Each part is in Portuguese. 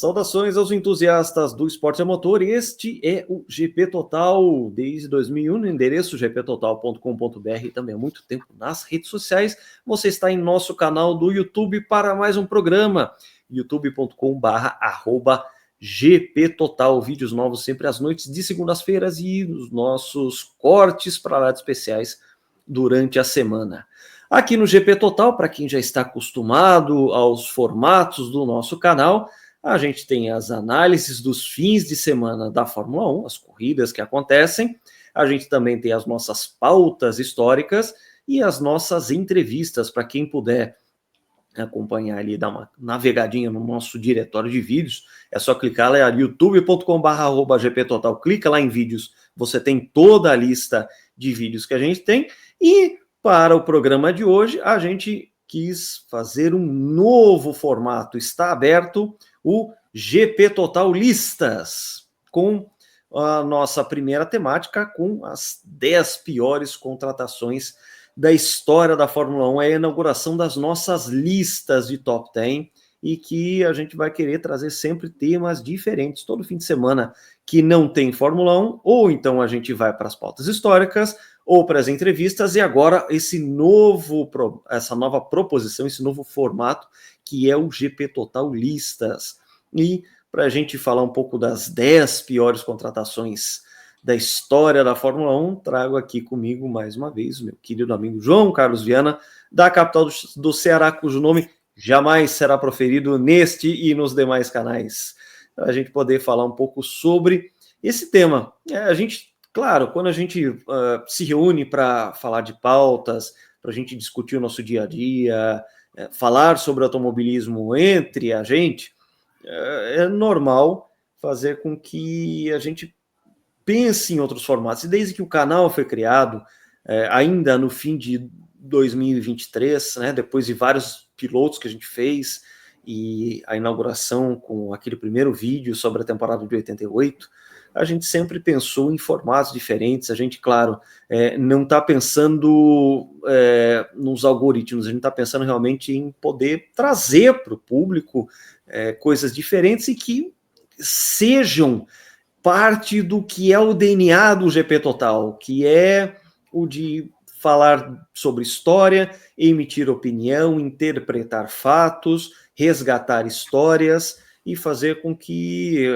Saudações aos entusiastas do esporte a motor. Este é o GP Total desde 2001, no endereço gptotal.com.br, também há muito tempo nas redes sociais. Você está em nosso canal do YouTube para mais um programa, youtube.com/GPTotal. Vídeos novos sempre às noites de segundas-feiras e os nossos cortes para lá de especiais durante a semana. Aqui no GP Total, para quem já está acostumado aos formatos do nosso canal, a gente tem as análises dos fins de semana da Fórmula 1, as corridas que acontecem. A gente também tem as nossas pautas históricas e as nossas entrevistas, para quem puder acompanhar ali, dar uma navegadinha no nosso diretório de vídeos. É só clicar lá, youtube.com/GPTotal. Clica lá em vídeos, você tem toda a lista de vídeos que a gente tem. E para o programa de hoje, a gente quis fazer um novo formato. Está aberto o GP Total Listas, com a nossa primeira temática, com as 10 piores contratações da história da Fórmula 1, é a inauguração das nossas listas de top 10, e que a gente vai querer trazer sempre temas diferentes, todo fim de semana que não tem Fórmula 1, ou então a gente vai para as pautas históricas, ou para as entrevistas, e agora essa nova proposição, esse novo formato, que é o GP Total Listas. E para a gente falar um pouco das 10 piores contratações da história da Fórmula 1, trago aqui comigo mais uma vez o meu querido amigo João Carlos Viana, da capital do Ceará, cujo nome jamais será proferido neste e nos demais canais, para a gente poder falar um pouco sobre esse tema. Claro, quando a gente se reúne para falar de pautas, para a gente discutir o nosso dia a dia, falar sobre automobilismo entre a gente, é normal fazer com que a gente pense em outros formatos. E desde que o canal foi criado, ainda no fim de 2023, né, depois de vários pilotos que a gente fez, e a inauguração com aquele primeiro vídeo sobre a temporada de 88, a gente sempre pensou em formatos diferentes. A gente, claro, não está pensando nos algoritmos, a gente está pensando realmente em poder trazer para o público coisas diferentes e que sejam parte do que é o DNA do GP Total, que é o de falar sobre história, emitir opinião, interpretar fatos, resgatar histórias e fazer com que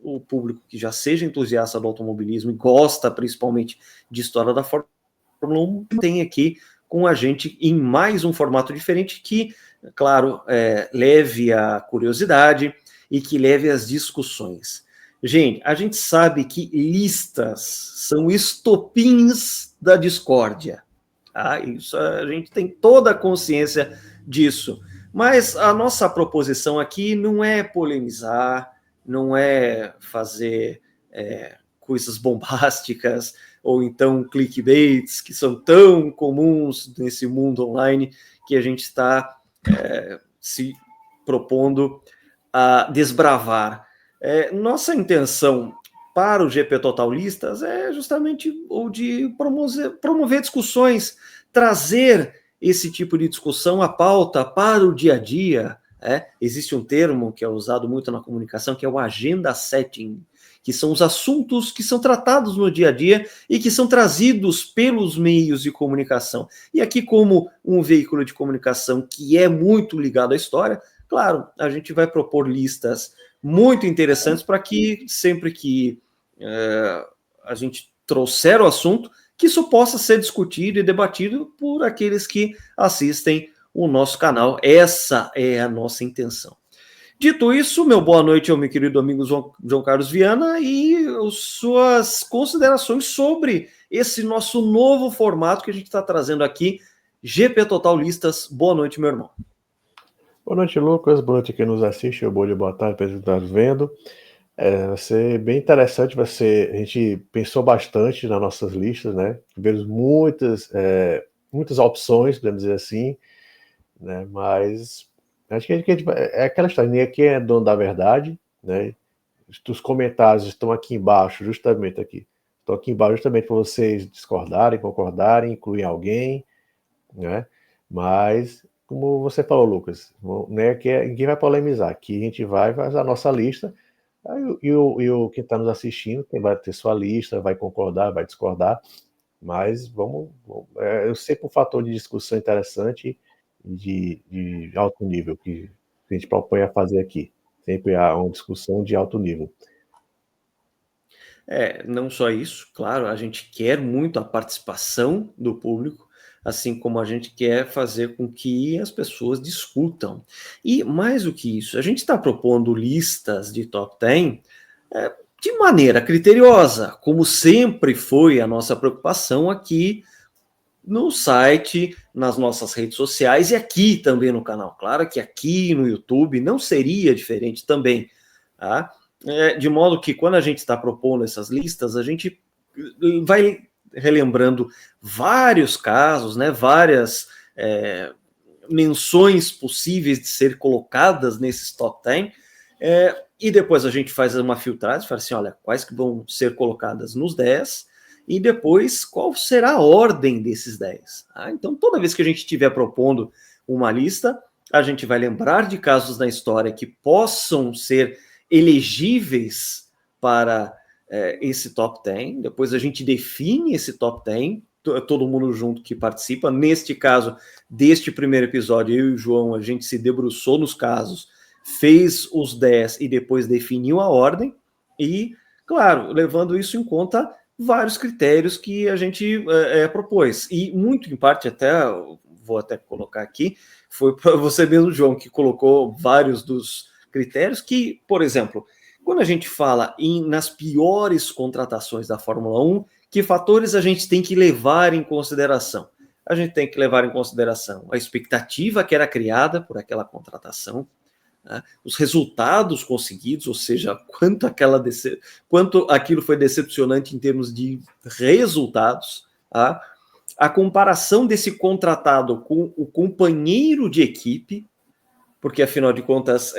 o público que já seja entusiasta do automobilismo e gosta principalmente de história da Fórmula 1 tenha aqui com a gente em mais um formato diferente que, claro, leve a curiosidade e que leve as discussões. Gente, a gente sabe que listas são estopins da discórdia. Tá? Isso, a gente tem toda a consciência disso. Mas a nossa proposição aqui não é polemizar, não é fazer coisas bombásticas ou então clickbaits que são tão comuns nesse mundo online que a gente está se propondo a desbravar. Nossa intenção para o GP Total Listas é justamente o de promover discussões, trazer esse tipo de discussão à pauta para o dia a dia. Existe um termo que é usado muito na comunicação, que é o agenda setting, que são os assuntos que são tratados no dia a dia e que são trazidos pelos meios de comunicação. E aqui, como um veículo de comunicação que é muito ligado à história, claro, a gente vai propor listas muito interessantes para que sempre que a gente trouxer o assunto, que isso possa ser discutido e debatido por aqueles que assistem o nosso canal. Essa é a nossa intenção. Dito isso, meu boa noite ao meu querido amigo João Carlos Viana e suas considerações sobre esse nosso novo formato que a gente está trazendo aqui, GP Total Listas. Boa noite, meu irmão. Boa noite, Lucas. Boa noite a quem nos assiste. Boa tarde para quem está vendo. Vai ser bem interessante. A gente pensou bastante nas nossas listas, né? Tivemos muitas opções, podemos dizer assim, né? Mas acho que é aquela história. Ninguém aqui é dono da verdade, né? Os comentários estão aqui embaixo, justamente aqui. Estão aqui embaixo justamente para vocês discordarem, concordarem, incluir alguém, né? Mas como você falou, Lucas, né, ninguém vai polemizar. Aqui a gente vai fazer a nossa lista, quem está nos assistindo, quem vai ter sua lista, vai concordar, vai discordar, mas eu sei um fator de discussão interessante de alto nível que a gente propõe a fazer aqui. Sempre há uma discussão de alto nível. Não só isso, claro, a gente quer muito a participação do público, assim como a gente quer fazer com que as pessoas discutam. E mais do que isso, a gente está propondo listas de top 10 de maneira criteriosa, como sempre foi a nossa preocupação aqui no site, nas nossas redes sociais e aqui também no canal. Claro que aqui no YouTube não seria diferente também, tá? De modo que quando a gente está propondo essas listas, a gente vai relembrando vários casos, né, várias menções possíveis de ser colocadas nesses top 10, e depois a gente faz uma filtragem, fala assim, olha, quais que vão ser colocadas nos 10, e depois qual será a ordem desses 10. Tá? Então, toda vez que a gente estiver propondo uma lista, a gente vai lembrar de casos na história que possam ser elegíveis para esse top 10, depois a gente define esse top 10, todo mundo junto que participa. Neste caso, deste primeiro episódio, eu e o João, a gente se debruçou nos casos, fez os 10 e depois definiu a ordem, e, claro, levando isso em conta, vários critérios que a gente propôs, e muito em parte até, vou até colocar aqui, foi para você mesmo, João, que colocou vários dos critérios que, por exemplo, quando a gente fala nas piores contratações da Fórmula 1, que fatores a gente tem que levar em consideração? A gente tem que levar em consideração a expectativa que era criada por aquela contratação, né? Os resultados conseguidos, ou seja, quanto aquilo foi decepcionante em termos de resultados, tá? A comparação desse contratado com o companheiro de equipe, porque afinal de contas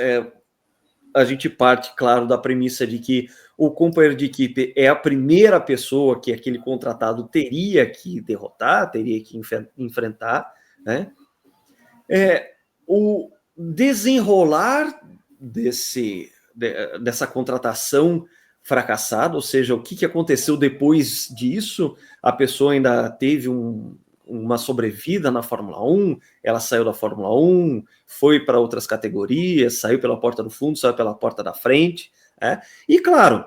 a gente parte, claro, da premissa de que o companheiro de equipe é a primeira pessoa que aquele contratado teria que derrotar, teria que enfrentar, né? O desenrolar dessa contratação fracassada, ou seja, o que aconteceu depois disso, a pessoa ainda teve uma sobrevida na Fórmula 1, ela saiu da Fórmula 1, foi para outras categorias, saiu pela porta do fundo, saiu pela porta da frente, e claro,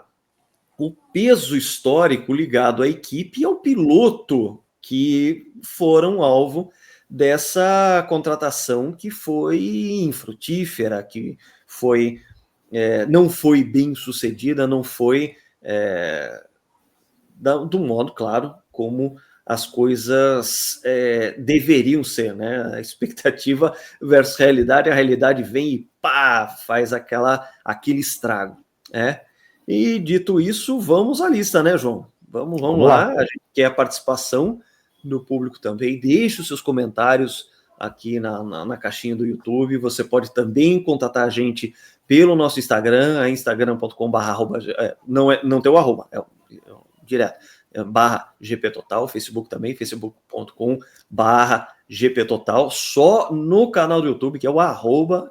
o peso histórico ligado à equipe e ao piloto que foram alvo dessa contratação que foi infrutífera, que não foi bem sucedida, não foi do modo, claro, como as coisas deveriam ser, né? A expectativa versus a realidade vem e pá, faz aquele estrago, né? E dito isso, vamos à lista, né, João? Vamos lá. A gente quer a participação do público também. Deixe os seus comentários aqui na caixinha do YouTube. Você pode também contatar a gente pelo nosso Instagram, instagram.com/, não tem o arroba, direto, /GPTotal, Facebook também, facebook.com/GPTotal, só no canal do YouTube, que é o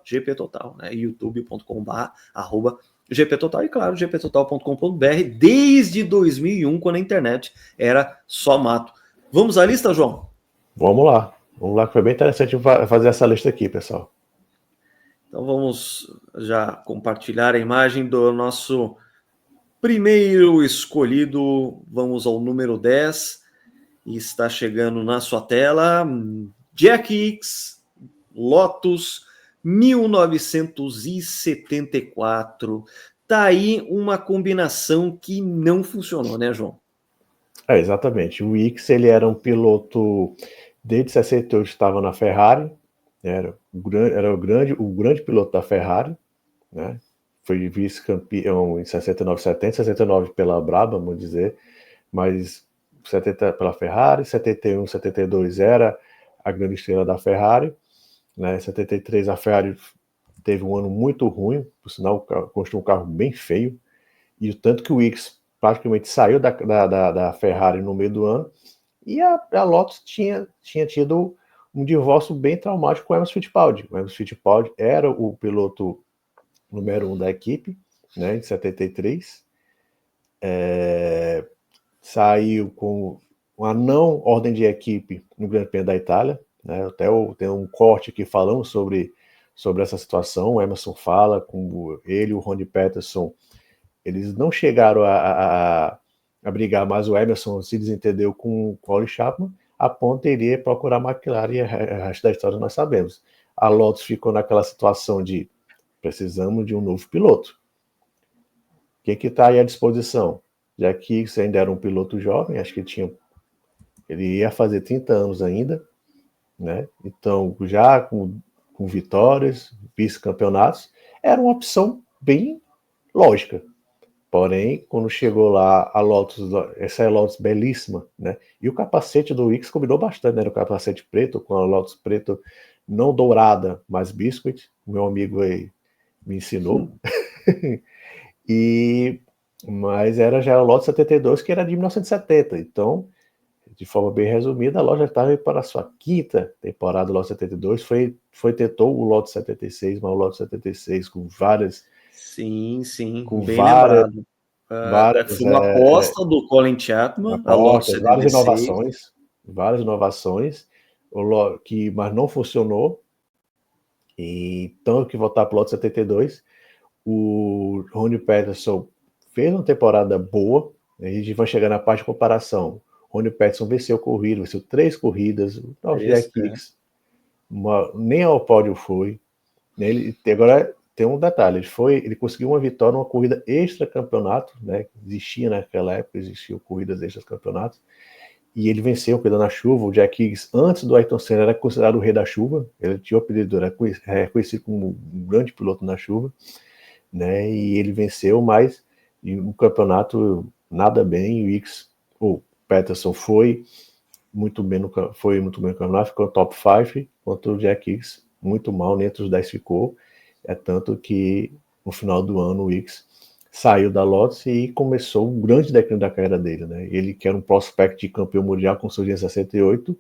@GPTotal, né? youtube.com/GPTotal, e claro, gptotal.com.br, desde 2001, quando a internet era só mato. Vamos à lista, João? Vamos lá, que foi bem interessante fazer essa lista aqui, pessoal. Então vamos já compartilhar a imagem do nosso primeiro escolhido. Vamos ao número 10, e está chegando na sua tela, Jack Hicks, Lotus 1974. Tá aí uma combinação que não funcionou, né, João? Exatamente. O Hicks, ele era um piloto, desde 68 estava na Ferrari, era o grande piloto da Ferrari, né? Foi vice-campeão em 69, 70, 69 pela Brabham, vamos dizer, mas 70 pela Ferrari, 71, 72 era a grande estrela da Ferrari, né? 73 a Ferrari teve um ano muito ruim, por sinal, construiu um carro bem feio, e o tanto que o Hicks praticamente saiu da Ferrari no meio do ano, e a Lotus tinha tido um divórcio bem traumático com o Emerson Fittipaldi. O Emerson Fittipaldi era o piloto número 1 da equipe, né, em 73. Saiu com uma não ordem de equipe no Grande Prêmio da Itália, né? Até tem um corte aqui falando sobre essa situação. O Emerson fala com ele, o Ronnie Peterson, eles não chegaram a brigar, mas o Emerson se desentendeu com o Ollie Chapman, a ponto de iria procurar a McLaren, e o resto da história nós sabemos. A Lotus ficou naquela situação de precisamos de um novo piloto. Quem que está aí à disposição? Já que você ainda era um piloto jovem, acho que ele ia fazer 30 anos ainda, né? Então, já com vitórias, vice-campeonatos, era uma opção bem lógica. Porém, quando chegou lá a Lotus, essa é a Lotus belíssima, né? E o capacete do Ickx combinou bastante, né? O capacete preto com a Lotus preto, não dourada, mas biscuit. Meu amigo aí me ensinou. Mas era já a Lotus 72, que era de 1970. Então, de forma bem resumida, a loja estava para a sua quinta temporada do Lotus 72. Tentou o Lotus 76, mas o Lotus 76 com várias... Sim, com bem várias, lembrado. Foi uma aposta do Colin Chapman, a Lotus 76. Várias inovações, mas não funcionou. Então, que voltar para o Lotus 72. O Ronnie Peterson fez uma temporada boa. A gente vai chegar na parte de comparação. O Ronnie Peterson venceu 3 corridas. O Jack Ickx nem ao pódio foi. Agora tem um detalhe: ele conseguiu uma vitória numa corrida extra-campeonato, né? Existia naquela época, existiam corridas extra-campeonato, e ele venceu corrida na chuva. O Jack Ickx, antes do Ayrton Senna, era considerado o rei da chuva. Ele tinha o apelido, era reconhecido como um grande piloto na chuva, né? E ele venceu, mas no campeonato nada bem. O Peterson foi muito bem no campeonato, ficou top 5, enquanto o Jack Ickx muito mal, nem entre os 10 ficou. É tanto que no final do ano o Ickx saiu da Lotus e começou um grande declínio da carreira dele, né? Ele, que era um prospect de campeão mundial, com surgiu em 68,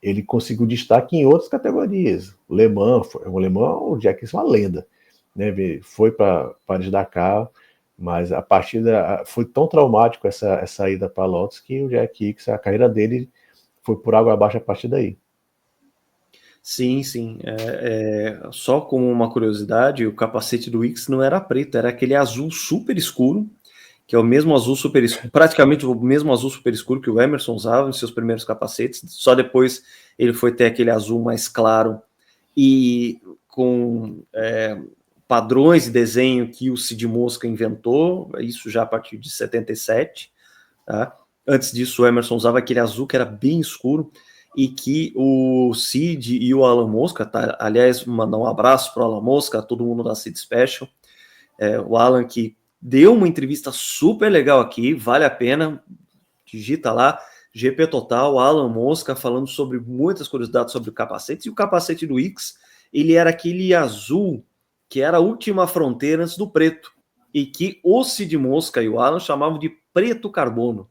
ele conseguiu destaque em outras categorias. O o Jack Ickx é uma lenda, né? Foi para Paris-Dakar, mas a partida foi tão traumático essa ida para a Lotus, que o Jack Ickx, a carreira dele foi por água abaixo a partir daí. Sim. Só como uma curiosidade, o capacete do Ickx não era preto, era aquele azul super escuro, que é o mesmo azul super escuro, praticamente o mesmo azul super escuro que o Emerson usava em seus primeiros capacetes. Só depois ele foi ter aquele azul mais claro e com padrões de desenho que o Cid Mosca inventou, isso já a partir de 77. Tá? Antes disso, o Emerson usava aquele azul que era bem escuro, e que o Cid e o Alan Mosca, tá? Aliás, mandar um abraço para o Alan Mosca, todo mundo da Cid Special, o Alan, que deu uma entrevista super legal aqui, vale a pena, digita lá, GP Total, Alan Mosca, falando sobre muitas curiosidades sobre o capacete. E o capacete do Ickx, ele era aquele azul que era a última fronteira antes do preto, e que o Cid Mosca e o Alan chamavam de preto carbono,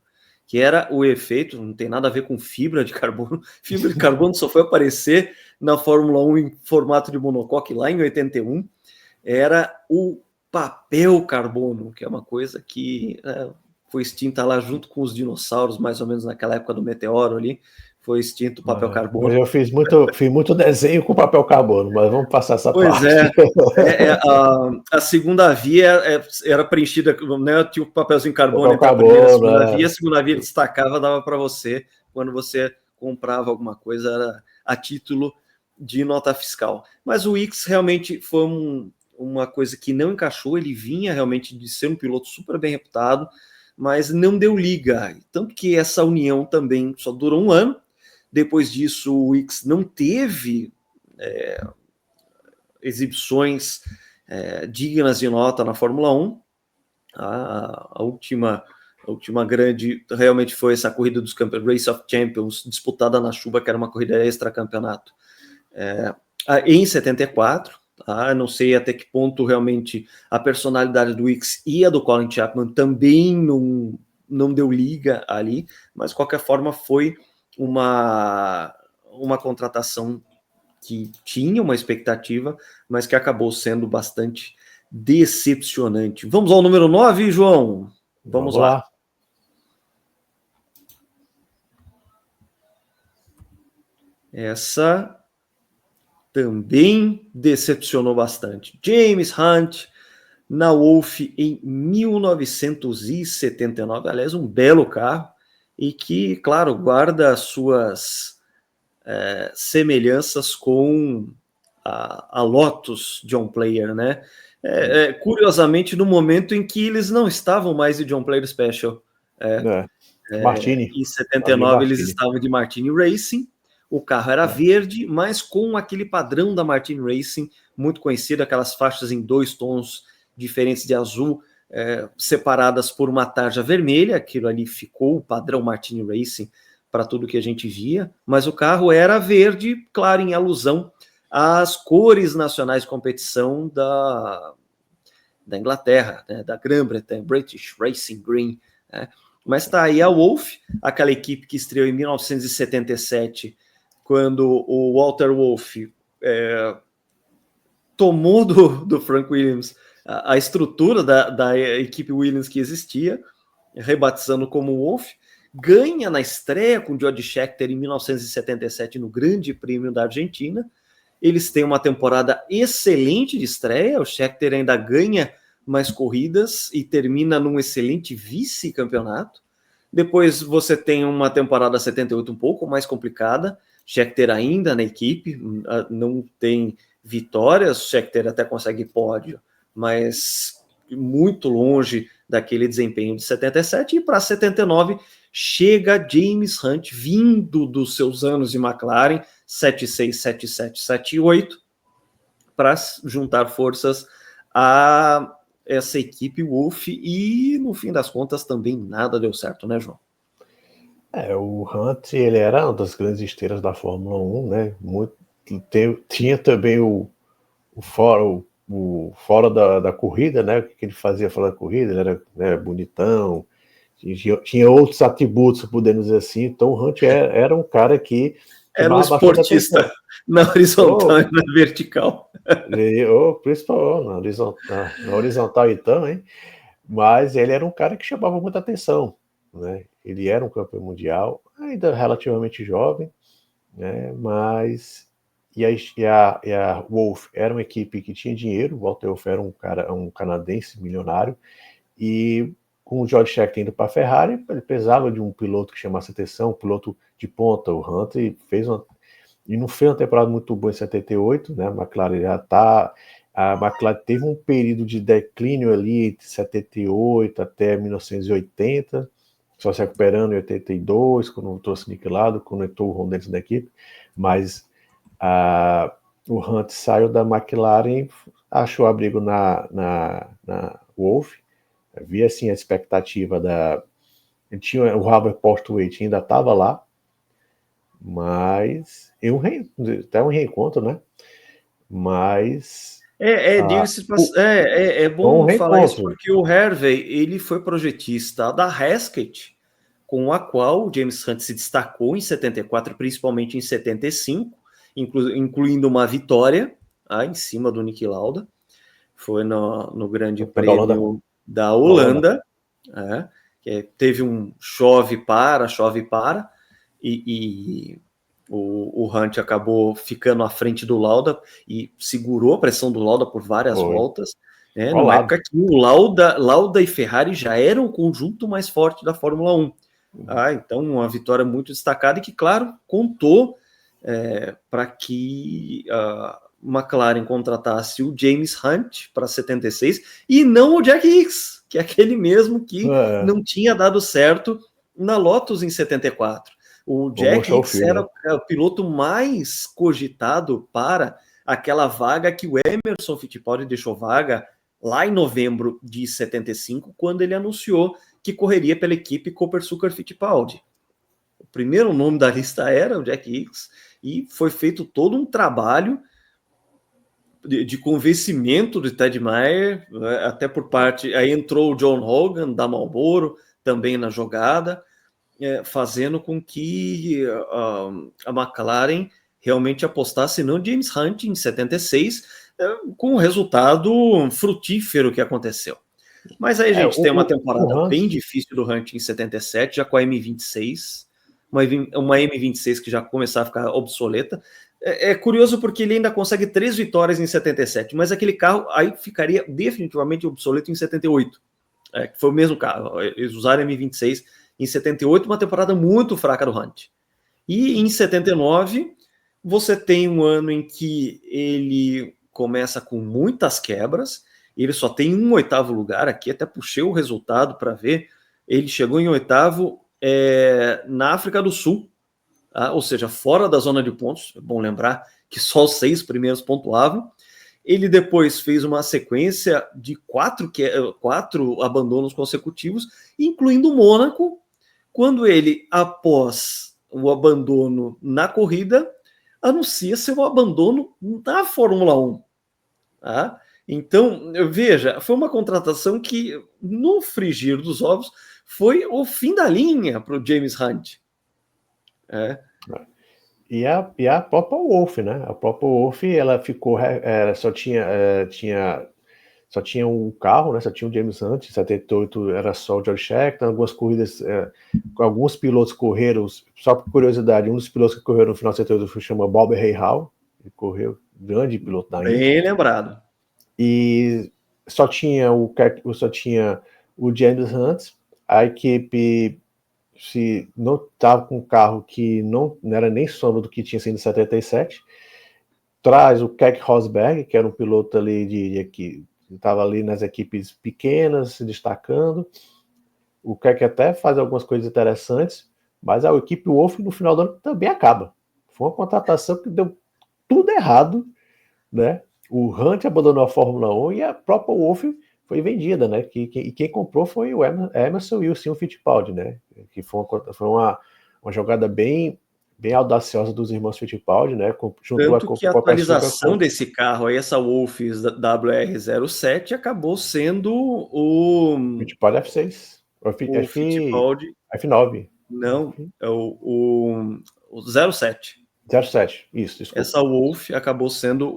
que era o efeito, não tem nada a ver com fibra de carbono. Fibra de carbono só foi aparecer na Fórmula 1 em formato de monocoque lá em 81. Era o papel carbono, que é uma coisa que foi extinta lá junto com os dinossauros, mais ou menos naquela época do meteoro ali. Foi extinto o papel carbono. Eu fiz muito desenho com papel carbono, mas vamos passar essa parte. A segunda via era preenchida, né? Tinha o papelzinho carbono entre a primeira e a segunda via. A segunda via destacava, dava para você, quando você comprava alguma coisa, era a título de nota fiscal. Mas o Ickx realmente foi uma coisa que não encaixou. Ele vinha realmente de ser um piloto super bem reputado, mas não deu liga. Tanto que essa união também só durou um ano. Depois disso, o Ickx não teve exibições dignas de nota na Fórmula 1. A última grande realmente foi essa corrida dos campeões, Race of Champions, disputada na chuva, que era uma corrida extra-campeonato. Em 74, não sei até que ponto realmente a personalidade do Ickx e a do Colin Chapman também não deu liga ali, mas de qualquer forma foi uma uma contratação que tinha uma expectativa, mas que acabou sendo bastante decepcionante. Vamos ao número 9, João? Vamos lá. Essa também decepcionou bastante. James Hunt na Wolf em 1979. Aliás, um belo carro e que, claro, guarda suas semelhanças com a Lotus John Player, né? Curiosamente, no momento em que eles não estavam mais de John Player Special. Martini. Em 79 eles estavam de Martini Racing. O carro era verde, mas com aquele padrão da Martini Racing, muito conhecido, aquelas faixas em 2 tons diferentes de azul, separadas por uma tarja vermelha. Aquilo ali ficou o padrão Martini Racing para tudo que a gente via, mas o carro era verde, claro, em alusão às cores nacionais de competição da Inglaterra, né, da Grã-Bretanha, British Racing Green, né? Mas está aí a Wolf, aquela equipe que estreou em 1977, quando o Walter Wolff tomou do Frank Williams a estrutura da equipe Williams que existia, rebatizando como Wolf, ganha na estreia com George Scheckter em 1977 no Grande Prêmio da Argentina. Eles têm uma temporada excelente de estreia, o Scheckter ainda ganha mais corridas e termina num excelente vice-campeonato. Depois você tem uma temporada 78 um pouco mais complicada, Scheckter ainda na equipe, não tem vitórias, Scheckter até consegue pódio, mas muito longe daquele desempenho de 77, e para 79 chega James Hunt, vindo dos seus anos de McLaren, 76, 77, 78, para juntar forças a essa equipe Wolf, e no fim das contas também nada deu certo, né, João? O Hunt, ele era uma das grandes estrelas da Fórmula 1, né? Tinha também o fora da corrida, né? O que ele fazia fora da corrida, ele era, né, bonitão, tinha outros atributos, podemos dizer assim. Então o Hunt era um cara que era um esportista na horizontal e na vertical. Principalmente na horizontal então, hein? Mas ele era um cara que chamava muita atenção, né? Ele era um campeão mundial, ainda relativamente jovem, né? Mas e a Wolf era uma equipe que tinha dinheiro. O Walter Wolff era um canadense milionário, e com o George Scheckter indo para a Ferrari, ele precisava de um piloto que chamasse atenção, um piloto de ponta. O Hunter não fez uma temporada muito boa em 78, né? A McLaren teve um período de declínio ali de 78 até 1980, só se recuperando em 82, quando o trouxe niquelado, quando entrou o Ron Dennis na equipe, mas o Hunt saiu da McLaren, achou abrigo na Wolf. Havia assim a expectativa tinha o Robert Postwaite, ainda estava lá, mas até um reencontro, né? Mas é bom falar isso, porque o Hervey, ele foi projetista da Hesketh, com a qual o James Hunt se destacou em 74, principalmente em 75, incluindo uma vitória em cima do Niki Lauda. Foi no Grande Prêmio da Holanda, que teve um chove para, e o Hunt acabou ficando à frente do Lauda e segurou a pressão do Lauda por várias voltas, né, numa época que o Lauda e Ferrari já eram o conjunto mais forte da Fórmula 1. Então, uma vitória muito destacada e que, claro, contou para que a McLaren contratasse o James Hunt para 76 e não o Jack Hicks, que é aquele mesmo que não tinha dado certo na Lotus em 74. O Jack Hicks era o piloto mais cogitado para aquela vaga que o Emerson Fittipaldi deixou vaga lá em novembro de 75, quando ele anunciou que correria pela equipe Cooper-Sucker Fittipaldi. O primeiro nome da lista era o Jack Hicks, e foi feito todo um trabalho de convencimento do Ted Meyer, até por parte... Aí entrou o John Hogan, da Marlboro, também na jogada. fazendo com que a McLaren realmente apostasse no James Hunt em 76, com o resultado frutífero que aconteceu. Mas aí a gente tem uma temporada bem difícil do Hunt em 77, já com a M26, uma M26 que já começava a ficar obsoleta. É curioso porque ele ainda consegue 3 vitórias em 77, mas aquele carro aí ficaria definitivamente obsoleto em 78, que foi o mesmo carro. Eles usaram a M26 em 78, uma temporada muito fraca do Hunt. E em 79, você tem um ano em que ele começa com muitas quebras, ele só tem um 8º lugar aqui, até puxei o resultado para ver, ele chegou em 8º na África do Sul, tá? Ou seja, fora da zona de pontos, é bom lembrar que só os 6 primeiros pontuavam. Ele depois fez uma sequência de 4 abandonos consecutivos, incluindo o Mônaco, quando ele, após o abandono na corrida, anuncia seu abandono na Fórmula 1. Tá? Então, veja, foi uma contratação que, no frigir dos ovos, foi o fim da linha para o James Hunt. E a própria Wolff, né? A própria Wolff, ela ficou, só tinha um carro, né? Só tinha o James Hunt. Em 78 era só o George Scheckter. Algumas corridas, alguns pilotos correram, só por curiosidade, um dos pilotos que correram no final de 78 se chama Bob Rahal, ele correu, grande piloto da Indy. Bem lembrado. E só tinha o James Hunt. A equipe se não estava com um carro que não era nem sombra do que tinha sido em 77, traz o Keck Rosberg, que era um piloto ali que estava ali nas equipes pequenas, se destacando. O Keck até faz algumas coisas interessantes, mas a equipe Wolff no final do ano também acaba. Foi uma contratação que deu tudo errado, né? O Hunt abandonou a Fórmula 1 e a própria Wolff foi vendida, né? E quem comprou foi o Emerson Wilson Fittipaldi, né? Que foi uma jogada bem audaciosa dos irmãos Fittipaldi, né? Tanto que a atualização desse carro aí, essa Wolff WR07, acabou sendo o Fittipaldi F6. O Fittipaldi F9. Não, é o 07. 07, isso, desculpa. Essa Wolff acabou sendo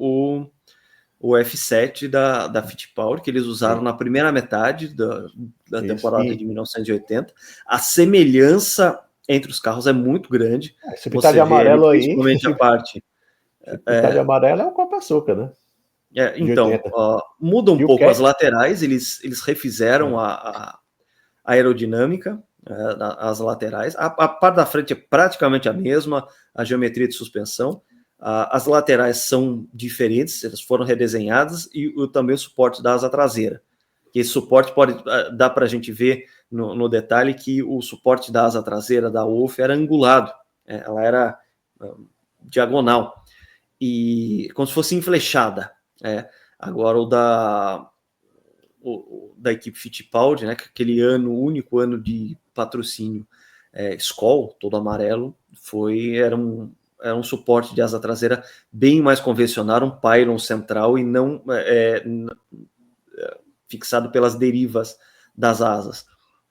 o F7 da Fittipaldi, que eles usaram na primeira metade da temporada de 1980. A semelhança entre os carros é muito grande. Se pintar de amarelo aí, principalmente a parte. Se pintar de amarelo é o Copa-Açúcar, né? Então, muda um pouco as laterais, eles refizeram a aerodinâmica, as laterais. A parte da frente é praticamente a mesma, a geometria de suspensão. As laterais são diferentes, elas foram redesenhadas, e também o suporte da asa traseira. Esse suporte dá para a gente ver no detalhe que o suporte da asa traseira da Wolff era angulado, ela era diagonal, e como se fosse enflechada. Agora o da equipe Fittipaldi, né, que aquele único ano de patrocínio Skoll, todo amarelo, era um suporte de asa traseira bem mais convencional, um pylon central e não fixado pelas derivas das asas,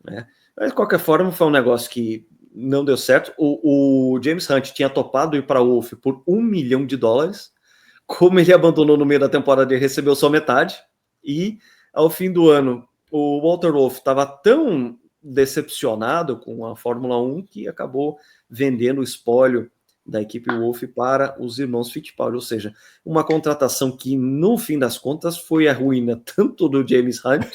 né? Mas, de qualquer forma, foi um negócio que não deu certo. O James Hunt tinha topado ir para a Wolff por $1 milhão. Como ele abandonou no meio da temporada, ele recebeu só metade. E, ao fim do ano, o Walter Wolff estava tão decepcionado com a Fórmula 1 que acabou vendendo o espólio da equipe Wolff para os irmãos Fittipaldi, ou seja, uma contratação que, no fim das contas, foi a ruína tanto do James Hunt,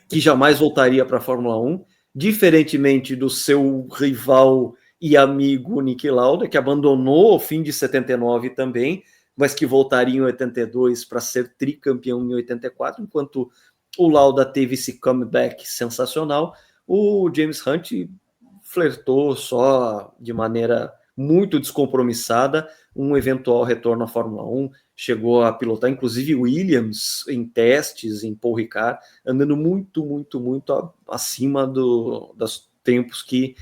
que jamais voltaria para a Fórmula 1, diferentemente do seu rival e amigo Niki Lauda, que abandonou o fim de 79 também, mas que voltaria em 82 para ser tricampeão em 84, enquanto o Lauda teve esse comeback sensacional, o James Hunt flertou só de maneira muito descompromissada um eventual retorno à Fórmula 1, chegou a pilotar inclusive Williams em testes, em Paul Ricard, andando muito, muito, muito acima dos tempos que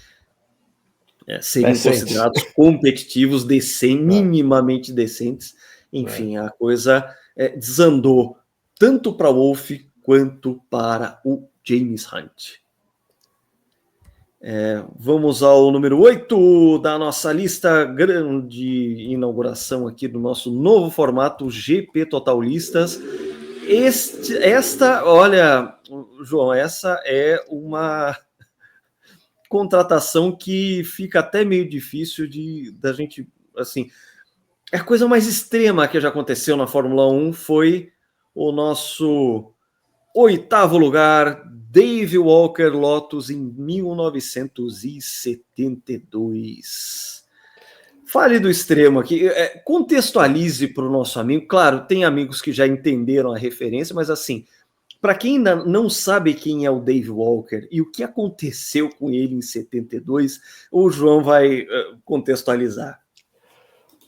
seriam considerados competitivos, minimamente decentes. Enfim, a coisa desandou tanto para o Wolff quanto para o James Hunt. Vamos ao número 8 da nossa lista grande inauguração aqui do nosso novo formato GP Total Listas. Olha, João, essa é uma contratação que fica até meio difícil da gente, assim, a coisa mais extrema que já aconteceu na Fórmula 1 foi o nosso 8º lugar, Dave Walker Lotus, em 1972. Fale do extremo aqui, contextualize para o nosso amigo. Claro, tem amigos que já entenderam a referência, mas assim, para quem ainda não sabe quem é o Dave Walker e o que aconteceu com ele em 72, o João vai contextualizar.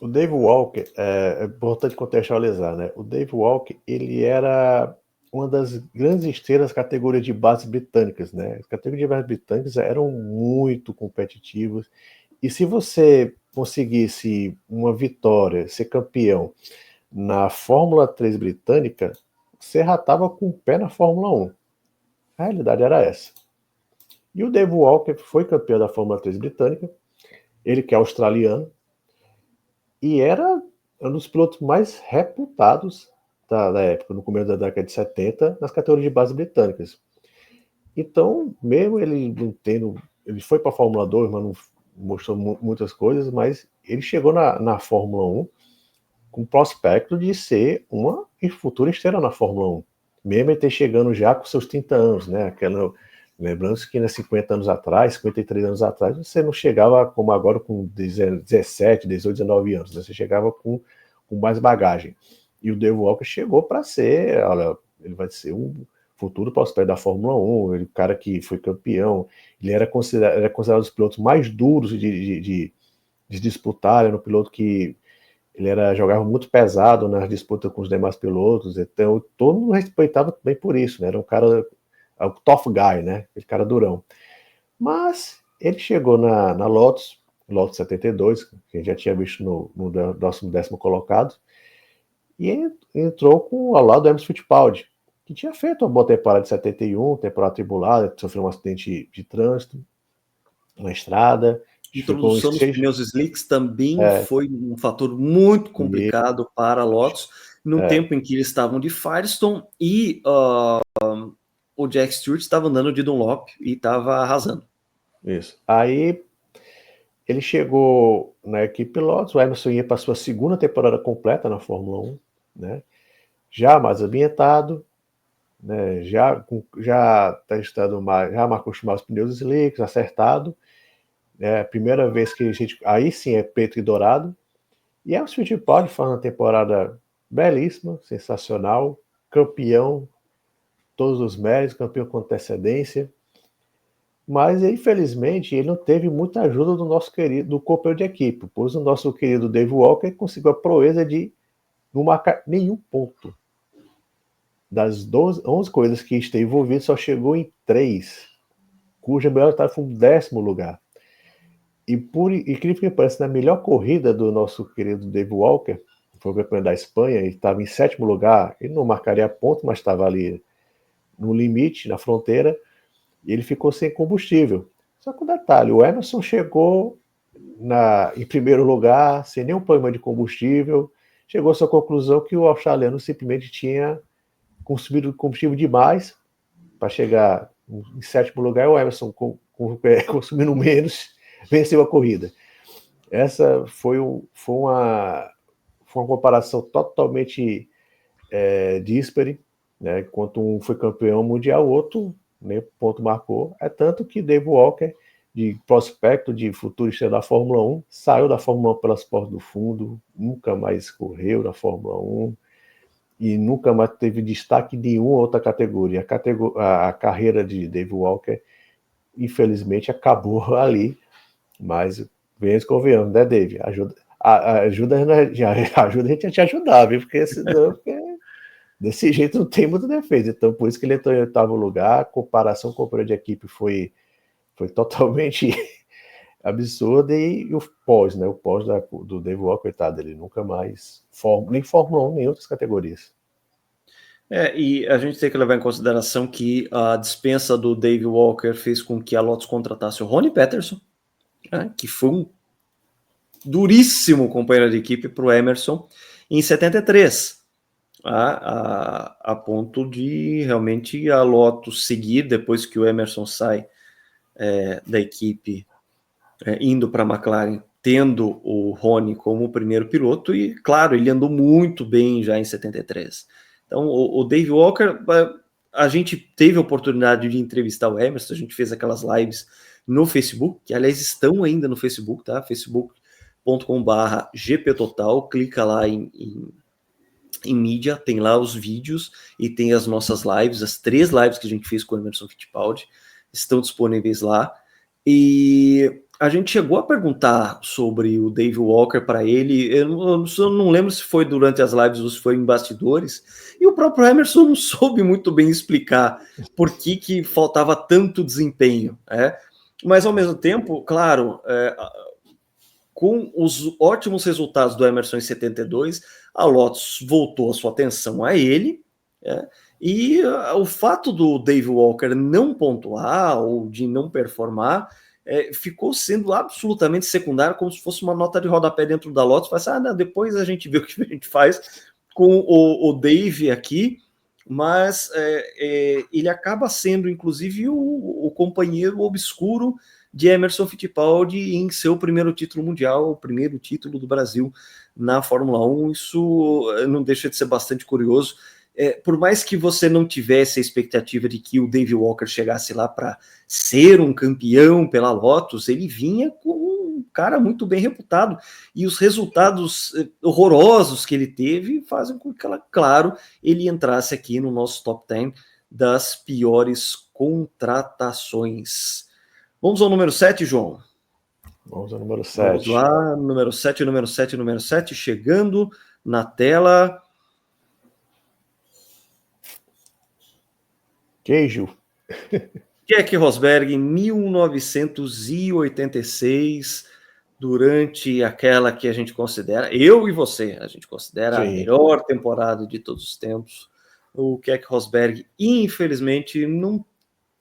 O Dave Walker, é importante contextualizar, né? O Dave Walker, ele era uma das grandes estrelas da categoria de bases britânicas, né? As categorias de bases britânicas eram muito competitivas, e se você conseguisse uma vitória, ser campeão na Fórmula 3 britânica, você já estava com o pé na Fórmula 1. A realidade era essa. E o Dave Walker foi campeão da Fórmula 3 britânica, ele que é australiano, e era um dos pilotos mais reputados da época, no começo da década de 70, nas categorias de base britânicas. Então, mesmo ele não tendo... Ele foi para a Fórmula 2, mas não mostrou muitas coisas, mas ele chegou na Fórmula 1 com o prospecto de ser uma futura estrela na Fórmula 1. Mesmo ele ter chegando já com seus 30 anos, né? Lembrando que 50 anos atrás, 53 anos atrás, você não chegava como agora com 17, 18, 19 anos, né? Você chegava com mais bagagem. E o Dave Walker chegou para ser, olha, ele vai ser um futuro prospecto da Fórmula 1, ele, o cara que foi campeão, ele era considerado um dos pilotos mais duros de disputar, era um piloto que ele jogava muito pesado nas disputas com os demais pilotos, então todo mundo respeitava bem por isso, né? Era um cara, o tough guy, né? Aquele cara durão. Mas ele chegou na Lotus 72, que a gente já tinha visto no nosso 10º colocado, e entrou ao lado do Emerson Fittipaldi, que tinha feito uma boa temporada de 71, temporada tribulada, sofreu um acidente de trânsito na estrada. Introdução dos pneus slicks também foi um fator muito complicado para a Lotus, no tempo em que eles estavam de Firestone e o Jack Stewart estava andando de Dunlop e estava arrasando. Isso. Aí ele chegou na equipe Lotus, o Emerson ia para a sua segunda temporada completa na Fórmula 1, né? Já mais ambientado, né? Já testando mais, já marcou os pneus slicks, acertado. Primeira vez que a gente... Aí sim é preto e dourado. E Emerson Fittipaldi faz uma temporada belíssima, sensacional, campeão, todos os méritos, campeão com antecedência. Mas, infelizmente, ele não teve muita ajuda do nosso querido companheiro de equipe, pois o nosso querido Dave Walker conseguiu a proeza de não marcar nenhum ponto. Das 11 coisas que esteve envolvido, só chegou em 3, cuja melhor etapa foi um 10º lugar. E por incrível que pareça, na melhor corrida do nosso querido Dave Walker, foi o campeão da Espanha, ele estava em 7º lugar, ele não marcaria ponto, mas estava ali no limite, na fronteira, e ele ficou sem combustível. Só que um detalhe, o Emerson chegou em primeiro lugar, sem nenhum problema de combustível, chegou à sua conclusão que o australiano simplesmente tinha consumido combustível demais para chegar em 7º lugar, e o Emerson consumindo menos, venceu a corrida. Essa foi uma comparação totalmente díspare, né? Enquanto um foi campeão mundial, o outro nem ponto marcou. É tanto que Dave Walker, de prospecto de futuro estrela da Fórmula 1, saiu da Fórmula 1 pelas portas do fundo, nunca mais correu na Fórmula 1 e nunca mais teve destaque em nenhuma outra categoria. A carreira de Dave Walker, infelizmente, acabou ali, mas venhamos convenhamos, né, Dave? Ajuda a gente a te ajudar, viu? Porque senão... Desse jeito não tem muita defesa. Então, por isso que ele entrou em 8º lugar. A comparação com o companheiro de equipe foi totalmente absurda. E o pós, né? O pós do Dave Walker, coitado, ele nunca mais nem Fórmula 1, nem outras categorias. E a gente tem que levar em consideração que a dispensa do Dave Walker fez com que a Lotus contratasse o Ronnie Peterson, né, que foi um duríssimo companheiro de equipe para o Emerson em 73, a ponto de realmente a Lotus seguir, depois que o Emerson sai da equipe, indo para a McLaren, tendo o Ronnie como o primeiro piloto, e claro, ele andou muito bem já em 73. Então o Dave Walker, a gente teve a oportunidade de entrevistar o Emerson, a gente fez aquelas lives no Facebook, que aliás estão ainda no Facebook, tá? facebook.com/GPTotal, clica lá em mídia, tem lá os vídeos e tem as nossas lives, as 3 lives que a gente fez com o Emerson Fittipaldi, estão disponíveis lá. E a gente chegou a perguntar sobre o Dave Walker para ele, eu não lembro se foi durante as lives ou se foi em bastidores, e o próprio Emerson não soube muito bem explicar por que faltava tanto desempenho, mas ao mesmo tempo, claro, com os ótimos resultados do Emerson em 72, a Lotus voltou a sua atenção a ele, e o fato do Dave Walker não pontuar ou de não performar ficou sendo absolutamente secundário, como se fosse uma nota de rodapé dentro da Lotus. Faz, depois a gente vê o que a gente faz com o Dave aqui, mas ele acaba sendo, inclusive, o companheiro obscuro de Emerson Fittipaldi em seu primeiro título mundial, o primeiro título do Brasil na Fórmula 1. Isso não deixa de ser bastante curioso. Por mais que você não tivesse a expectativa de que o Dave Walker chegasse lá para ser um campeão pela Lotus, ele vinha com um cara muito bem reputado, e os resultados horrorosos que ele teve fazem com que, claro, ele entrasse aqui no nosso top 10 das piores contratações. Vamos ao número 7, João? Vamos ao número 7. Vamos lá, número 7, chegando na tela. Queijo. Keck Rosberg, em 1986, durante aquela que a gente considera, eu e você, a gente considera a melhor temporada de todos os tempos. O Keck Rosberg, infelizmente, não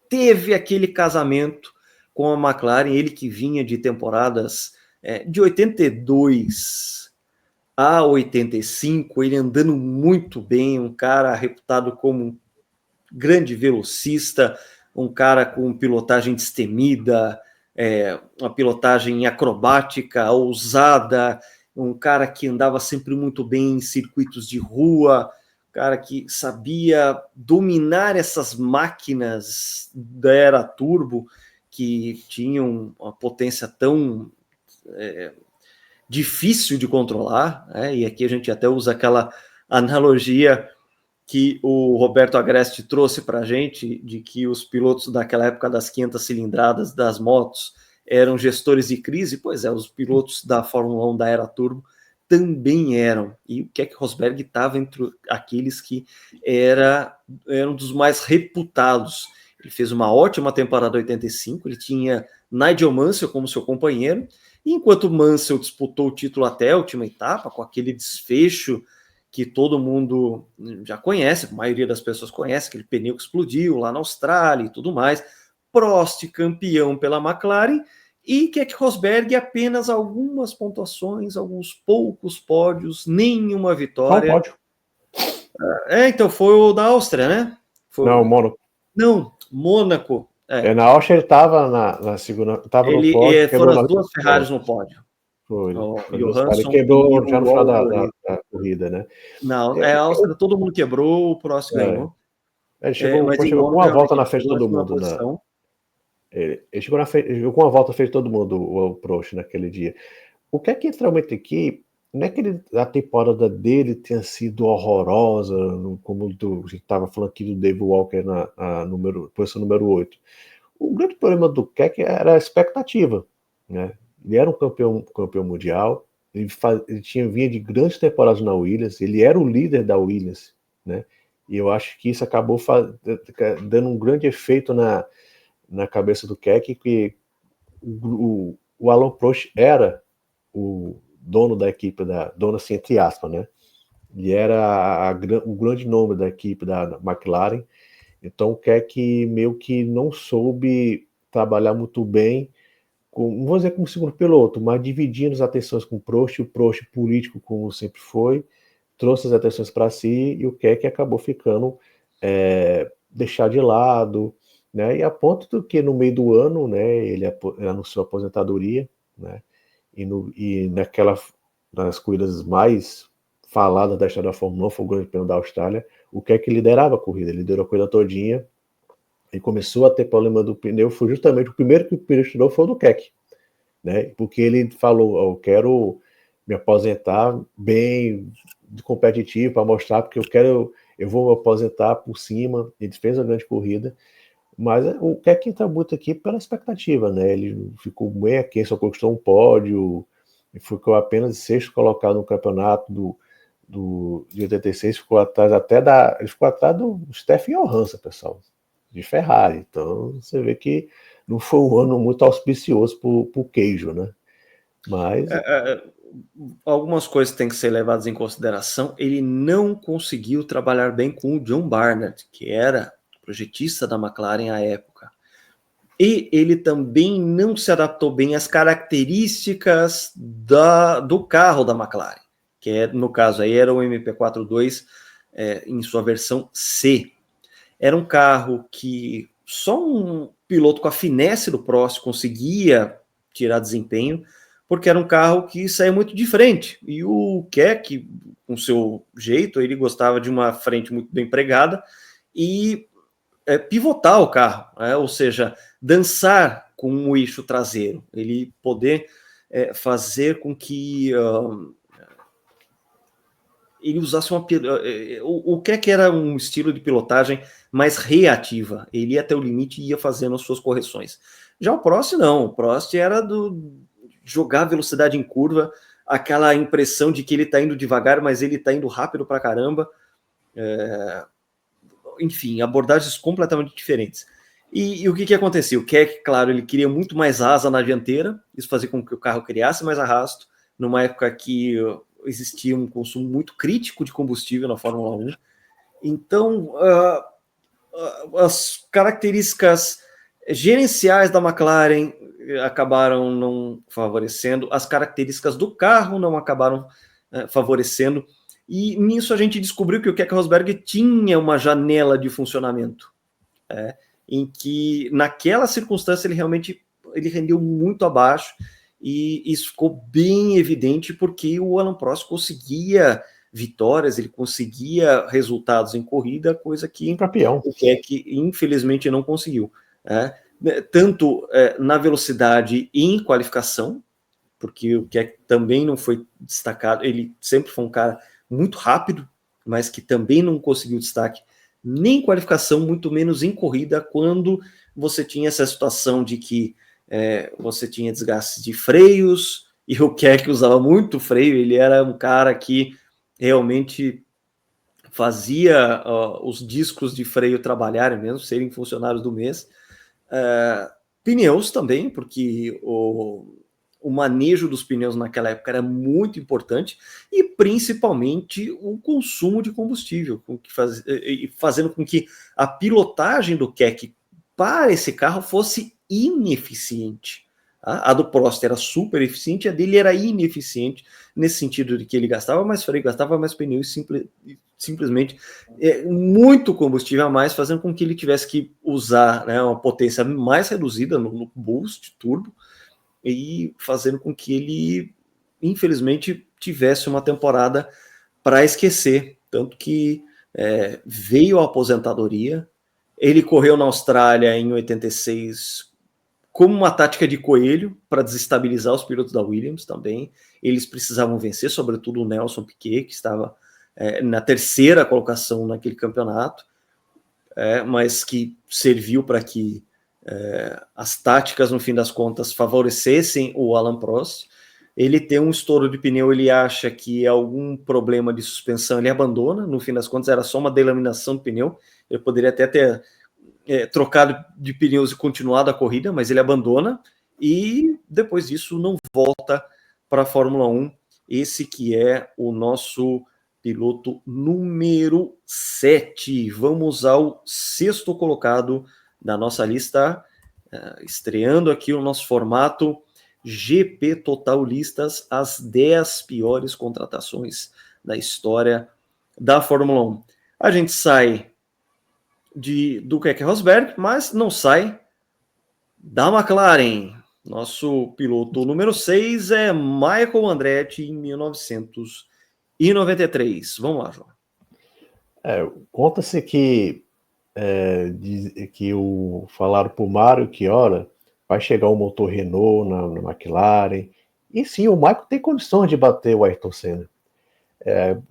teve aquele casamento com a McLaren, ele que vinha de temporadas de 82 a 85, ele andando muito bem, um cara reputado como um grande velocista, um cara com pilotagem destemida, uma pilotagem acrobática, ousada, um cara que andava sempre muito bem em circuitos de rua, um cara que sabia dominar essas máquinas da era turbo, que tinham uma potência tão difícil de controlar, e aqui a gente até usa aquela analogia que o Roberto Agreste trouxe para a gente, de que os pilotos daquela época das 500 cilindradas das motos eram gestores de crise. Pois os pilotos da Fórmula 1 da era turbo também eram, e o Keck Rosberg estava entre aqueles que eram dos mais reputados. Ele fez uma ótima temporada 85, ele tinha Nigel Mansell como seu companheiro, e enquanto Mansell disputou o título até a última etapa, com aquele desfecho que todo mundo já conhece, a maioria das pessoas conhece, aquele pneu que explodiu lá na Austrália e tudo mais. Prost campeão pela McLaren, e Keck Rosberg apenas algumas pontuações, alguns poucos pódios, nenhuma vitória. Qual pódio? Então foi o da Áustria, né? Não, Mônaco. Não, Mônaco. Na Áustria ele estava na segunda, estava no pódio. Foram as 2 Ferraris no pódio. Foi. Ele quebrou já no final da corrida, né? Não, a Áustria todo mundo quebrou, o Prost ganhou. Ele chegou com uma volta na frente de todo mundo. Ele chegou com uma volta na frente de todo mundo, o Prost, naquele dia. O que é que entra muito aqui, não é que a temporada dele tenha sido horrorosa, como a gente estava falando aqui do Dave Walker na posição número 8. O grande problema do Keck era a expectativa, né? Ele era um campeão mundial, ele vinha de grandes temporadas na Williams, ele era o líder da Williams, né? E eu acho que isso acabou dando um grande efeito na cabeça do Keck, que o Alain Prost era o dono da equipe, dono assim, entre aspas, né? Ele era o grande nome da equipe da McLaren. Então o Keck meio que não soube trabalhar muito bem, não vou dizer como segundo piloto, mas dividindo as atenções com o Prost político, como sempre foi, trouxe as atenções para si, e o Keck acabou ficando deixado de lado, né? E a ponto do que no meio do ano, né, ele anunciou a aposentadoria, né? E nas corridas mais faladas da história da Fórmula 1, foi o Grande Prêmio da Austrália, o Keck liderava a corrida, ele liderou a corrida todinha, e começou a ter problema do pneu, foi justamente o primeiro que o pneu tirou foi o do Keck, né? Porque ele falou, eu quero me aposentar bem competitivo para mostrar, porque eu vou me aposentar por cima. Ele fez uma grande corrida, mas o Keck entra muito aqui pela expectativa, né? Ele ficou bem aqui, só conquistou um pódio, e ficou apenas sexto colocado no campeonato de 86, ficou atrás ele ficou atrás do Stefan Johansson, pessoal, de Ferrari. Então você vê que não foi um ano muito auspicioso para o queijo, né? Mas algumas coisas têm que ser levadas em consideração. Ele não conseguiu trabalhar bem com o John Barnard, que era projetista da McLaren à época. E ele também não se adaptou bem às características do carro da McLaren, que no caso aí era o MP42 em sua versão C. Era um carro que só um piloto com a finesse do Prost conseguia tirar desempenho, porque era um carro que saía muito de frente. E o Keck, com seu jeito, ele gostava de uma frente muito bem pregada e pivotar o carro, ou seja, dançar com o eixo traseiro, ele poder fazer com que ele usasse o Keck era um estilo de pilotagem mais reativa, ele ia até o limite e ia fazendo as suas correções. Já o Prost não, o Prost era jogar velocidade em curva, aquela impressão de que ele está indo devagar, mas ele está indo rápido pra caramba, enfim, abordagens completamente diferentes. E o que acontecia? O Keck, claro, ele queria muito mais asa na dianteira, isso fazia com que o carro criasse mais arrasto, numa época que existia um consumo muito crítico de combustível na Fórmula 1. Então, as características gerenciais da McLaren acabaram não favorecendo, as características do carro não acabaram favorecendo, e nisso a gente descobriu que o Keck Rosberg tinha uma janela de funcionamento, em que naquela circunstância ele rendeu muito abaixo, e isso ficou bem evidente porque o Alain Prost conseguia vitórias, ele conseguia resultados em corrida, coisa que o Keck infelizmente não conseguiu. Tanto na velocidade e em qualificação, porque o Keck também não foi destacado, ele sempre foi um cara muito rápido, mas que também não conseguiu destaque nem em qualificação, muito menos em corrida, quando você tinha essa situação de que você tinha desgaste de freios, e o Keck usava muito freio, ele era um cara que realmente fazia os discos de freio trabalharem mesmo, serem funcionários do mês. Pneus também, porque o manejo dos pneus naquela época era muito importante, e principalmente o consumo de combustível, fazendo com que a pilotagem do Keck para esse carro fosse ineficiente. A do Prost era super eficiente, a dele era ineficiente, nesse sentido de que ele gastava mais freio, gastava mais pneu e simplesmente muito combustível a mais, fazendo com que ele tivesse que usar uma potência mais reduzida no boost turbo, e fazendo com que ele, infelizmente, tivesse uma temporada para esquecer, tanto que veio a aposentadoria. Ele correu na Austrália em 86 como uma tática de coelho para desestabilizar os pilotos da Williams também. Eles precisavam vencer, sobretudo o Nelson Piquet, que estava na terceira colocação naquele campeonato, mas que serviu para que as táticas, no fim das contas, favorecessem o Alain Prost. Ele tem um estouro de pneu, ele acha que é algum problema de suspensão, ele abandona, no fim das contas era só uma delaminação do pneu, ele poderia até ter trocado de pneus e continuado a corrida, mas ele abandona, e depois disso não volta para a Fórmula 1, esse que é o nosso piloto número 7. Vamos ao sexto colocado da nossa lista, estreando aqui o nosso formato GP Total Listas, as 10 piores contratações da história da Fórmula 1. A gente sai do Keke Rosberg, mas não sai da McLaren. Nosso piloto número 6 é Michael Andretti, em 1993. Vamos lá, João. Conta-se que falaram para o Mário Chiora vai chegar um motor Renault na McLaren. E sim, o Michael tem condições de bater o Ayrton Senna. Eu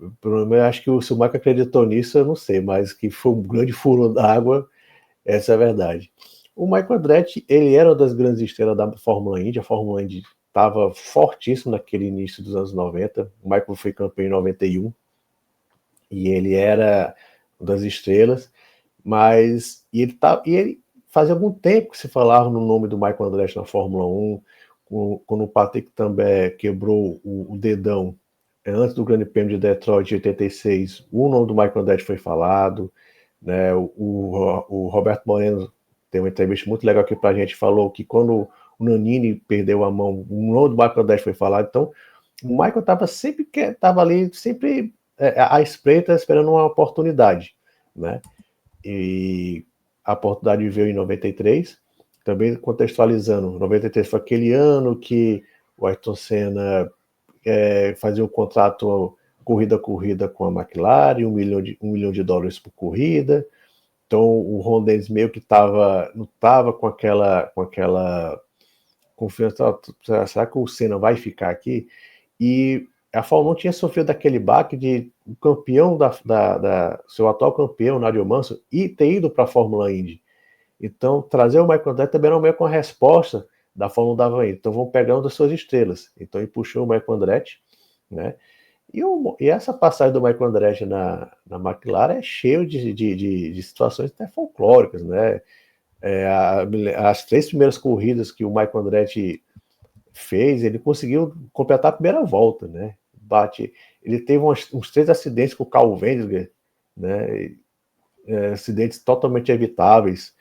acho que se o Michael acreditou nisso, eu não sei, mas que foi um grande furo d'água, essa é a verdade. O Michael Andretti, ele era uma das grandes estrelas da Fórmula Indy. A Fórmula Indy estava fortíssimo naquele início dos anos 90. O Michael foi campeão em 91 e ele era uma das estrelas, mas ele fazia algum tempo que se falava no nome do Michael Andretti na Fórmula 1, quando o Patrick também quebrou o dedão antes do Grande Prêmio de Detroit de 86, o nome do Michael Andretti foi falado, né? O Roberto Moreno tem uma entrevista muito legal aqui pra gente, falou que quando o Nannini perdeu a mão, o nome do Michael Andretti foi falado. Então o Michael estava ali sempre à espreita, esperando uma oportunidade, né? E a oportunidade veio em 93, também contextualizando. 93 foi aquele ano que o Ayrton Senna fazia um contrato corrida a corrida com a McLaren, $1 milhão por corrida. Então o Ron Dennis meio que não estava com aquela confiança, será que o Senna vai ficar aqui? E a Fórmula 1 tinha sofrido daquele baque de o campeão seu atual campeão, Nigel Mansell, e ter ido para a Fórmula Indy. Então, trazer o Michael Andretti também era meio com a resposta da Fórmula da Havaí. Então, vamos pegar uma das suas estrelas. Então, ele puxou o Michael Andretti, né? E essa passagem do Michael Andretti na McLaren é cheio de situações até folclóricas, né? As 3 primeiras corridas que o Michael Andretti fez, ele conseguiu completar a primeira volta, né? Ele teve uns 3 acidentes com o Carl Wendlinger, né? Acidentes totalmente evitáveis,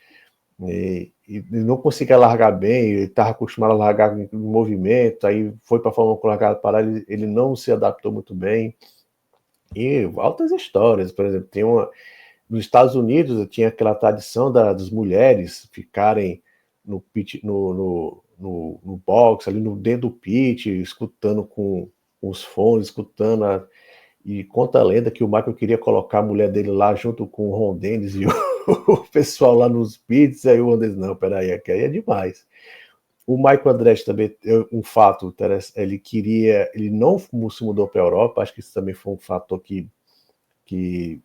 e não conseguia largar bem. Ele estava acostumado a largar em movimento, aí foi para a Fórmula 1 com largada parada, ele não se adaptou muito bem. E altas histórias, por exemplo, nos Estados Unidos tinha aquela tradição das mulheres ficarem no pit, no box, ali dentro do pit, escutando com os fones, escutando. E conta a lenda que o Michael queria colocar a mulher dele lá junto com o Ron Dennis e o pessoal lá nos pits. Aí o Ron Dennis, não, peraí, aqui aí é demais. O Michael Andretti também, um fato, ele não se mudou para a Europa. Acho que isso também foi um fator que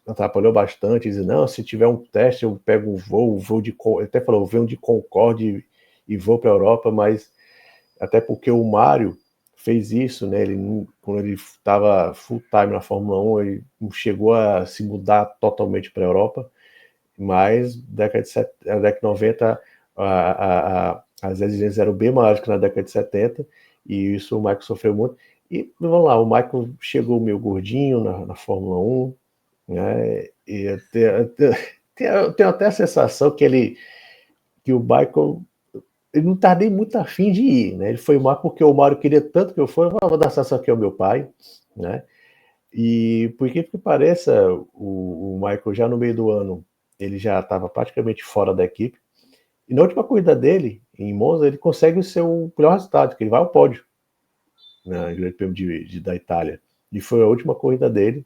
atrapalhou bastante. Diz, não, se tiver um teste eu pego um voo de, ele até falou, venho de Concorde e vou para a Europa, mas até porque o Mário fez isso, né? Quando ele estava full time na Fórmula 1, ele não chegou a se mudar totalmente para a Europa, mas na década de 90 as exigências eram bem maiores que na década de 70, e isso o Michael sofreu muito. E vamos lá, o Michael chegou meio gordinho na Fórmula 1, né? E eu tenho até a sensação que o Michael, ele não tá nem muito afim de ir, né? Ele foi mal porque o Mário queria tanto que eu fui, vou dar sensação aqui ao meu pai, né? E por que pareça, o Michael já no meio do ano, ele já estava praticamente fora da equipe, e na última corrida dele, em Monza, ele consegue o seu melhor resultado, que ele vai ao pódio, né, no Grande Prêmio da Itália, e foi a última corrida dele,